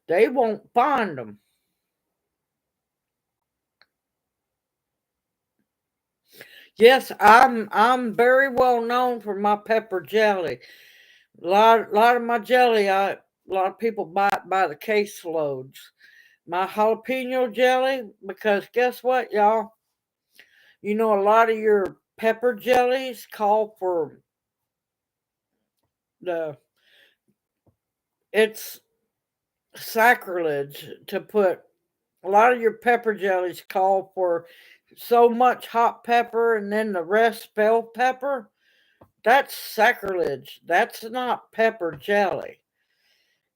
They won't find them. Yes, I'm very well known for my pepper jelly. Lot of my jelly, a lot of people buy it by the caseloads. My jalapeno jelly, because guess what, y'all? You know, a lot of your pepper jellies call for the. It's sacrilege to put a lot of your pepper jellies call for so much hot pepper and then the rest bell pepper. That's sacrilege. That's not pepper jelly.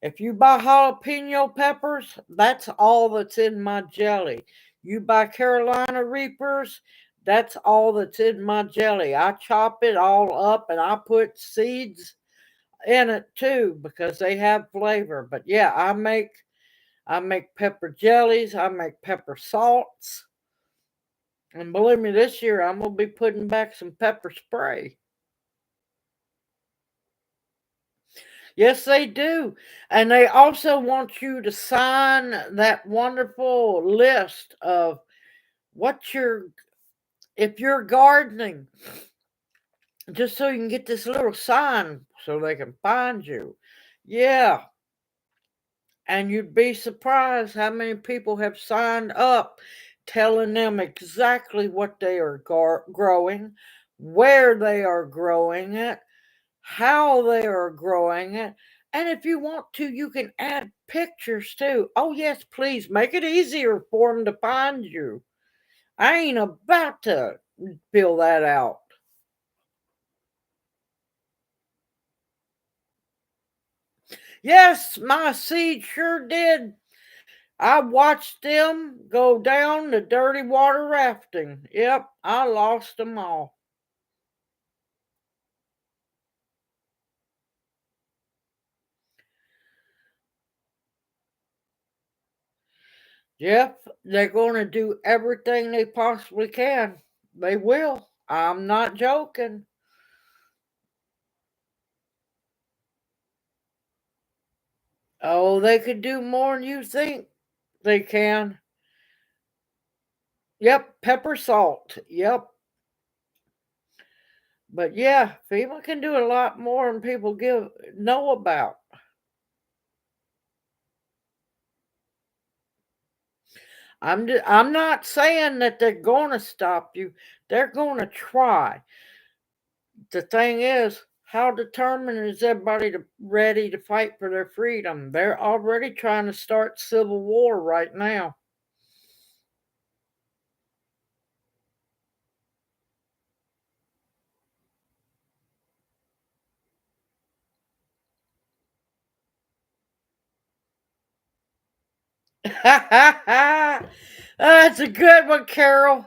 If you buy jalapeno peppers, that's all that's in my jelly. You buy Carolina Reapers, that's all that's in my jelly. I chop it all up and I put seeds in it too because they have flavor. But yeah, I make pepper jellies. I make pepper salts. And believe me, this year I'm going to be putting back some pepper spray. Yes, they do. And they also want you to sign that wonderful list of what if you're gardening, just so you can get this little sign so they can find you. Yeah. And you'd be surprised how many people have signed up telling them exactly what they are growing, where they are growing it, how they are growing it. And if you want to, you can add pictures too. Oh, yes, please make it easier for them to find you. I ain't about to fill that out. Yes, my seed sure did. I watched them go down the dirty water rafting. Yep, I lost them all. Yep, they're going to do everything they possibly can. They will. I'm not joking. Oh, they could do more than you think they can. Yep, pepper salt. Yep. But yeah, FEMA can do a lot more than people know about. I'm not saying that they're going to stop you. They're going to try. The thing is, how determined is everybody ready to fight for their freedom? They're already trying to start civil war right now. That's a good one, Carol.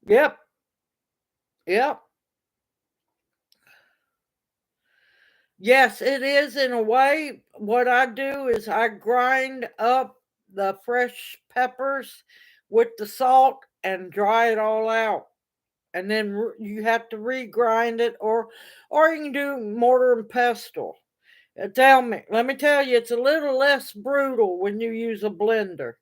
Yep, yep. Yes, it is in a way. What I do is I grind up the fresh peppers with the salt and dry it all out. And then you have to regrind it, or you can do mortar and pestle. Let me tell you, it's a little less brutal when you use a blender.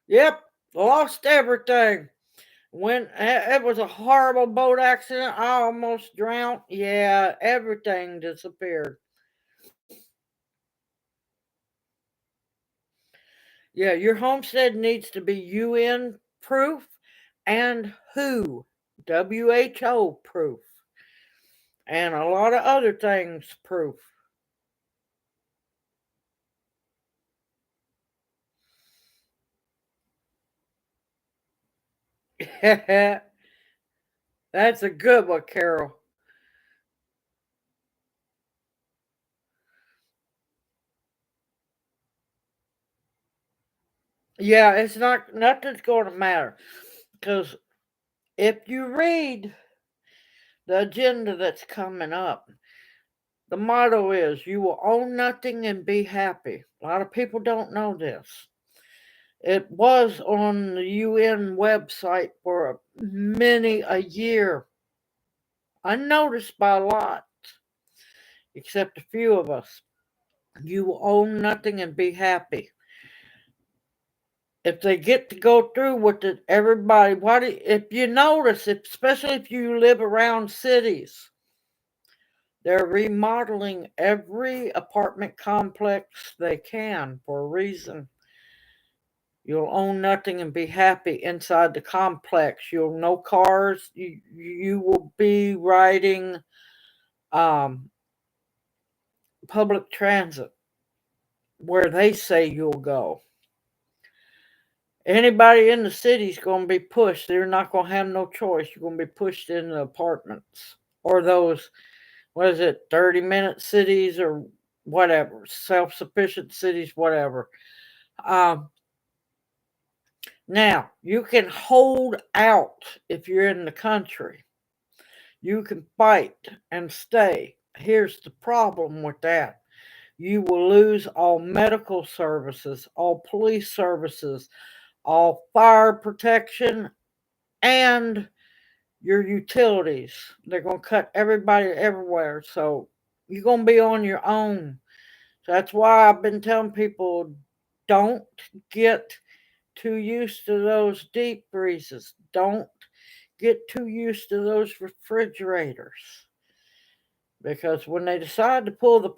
Yep, lost everything. When it was a horrible boat accident, I almost drowned. Yeah, everything disappeared. Yeah, your homestead needs to be UN proof and WHO proof, and a lot of other things proof. That's a good one, Carol. Yeah, it's not nothing's going to matter because if you read the agenda that's coming up, the motto is you will own nothing and be happy. A lot of people don't know this. It was on the UN website for many a year, unnoticed by a lot, except a few of us. You will own nothing and be happy. If they get to go through with it, everybody, if you notice, especially if you live around cities, they're remodeling every apartment complex they can for a reason. You'll own nothing and be happy inside the complex. You'll no cars. You will be riding um, public transit where they say you'll go. Anybody in the city is going to be pushed. They're not going to have no choice. You're going to be pushed into apartments or those what is it, 30-minute cities or whatever, self-sufficient cities, whatever. Um, Now, you can hold out if you're in the country. You can fight and stay. Here's the problem with that: you will lose all medical services, all police services, all fire protection, and your utilities. They're going to cut everybody everywhere. So you're going to be on your own. So that's why I've been telling people, don't get too used to those deep freezes. Don't get too used to those refrigerators. Because when they decide to pull the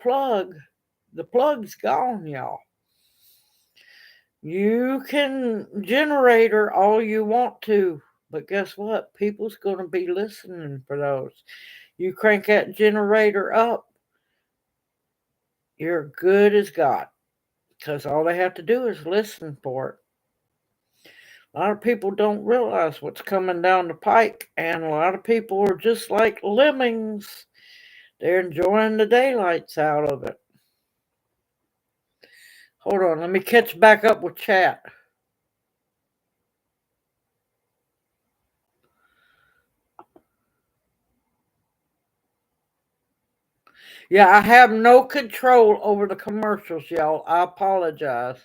plug's gone, y'all. You can generator all you want to, but guess what? People's going to be listening for those. You crank that generator up, you're good as God, because all they have to do is listen for it. A lot of people don't realize what's coming down the pike, and a lot of people are just like lemmings. They're enjoying the daylights out of it. Hold on, let me catch back up with chat. Yeah, I have no control over the commercials, y'all. I apologize.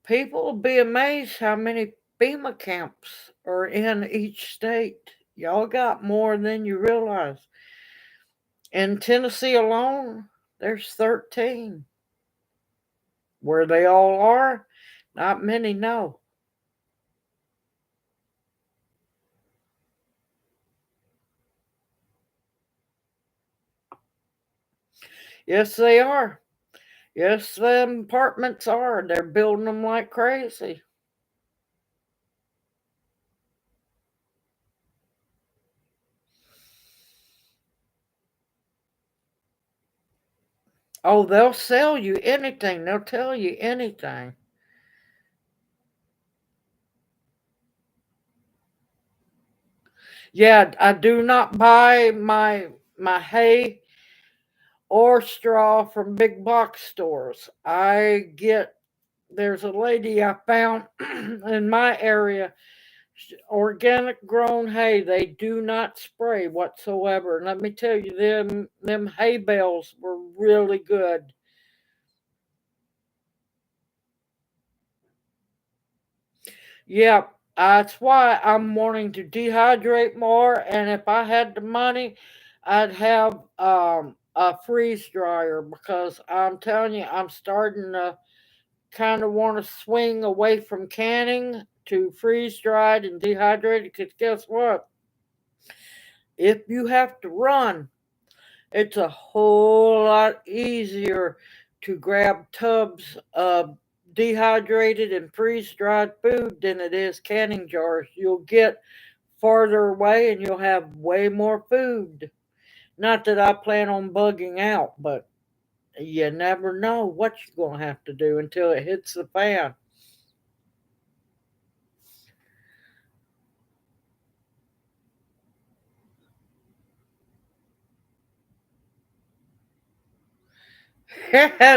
People will be amazed how many FEMA camps are in each state. Y'all got more than you realize. In Tennessee alone, there's 13. Where they all are, not many know. Yes, they are. Yes, them apartments are. They're building them like crazy. Oh, they'll sell you anything. They'll tell you anything. Yeah, I do not buy my hay or straw from big box stores. There's a lady I found in my area, organic grown hay. They do not spray whatsoever. And let me tell you, them hay bales were really good. Yeah, that's why I'm wanting to dehydrate more. And if I had the money, I'd have a freeze dryer, because I'm telling you, I'm starting to kind of want to swing away from canning to freeze dried and dehydrated. Because guess what? If you have to run, it's a whole lot easier to grab tubs of dehydrated and freeze dried food than it is canning jars. You'll get farther away and you'll have way more food. Not that I plan on bugging out, but you never know what you're going to have to do until it hits the fan.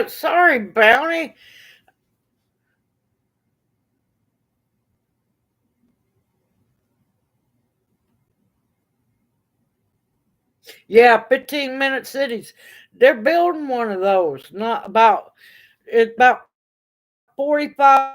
Sorry, Bounty. Yeah, 15-minute cities. They're building one of those. Not about It's about 45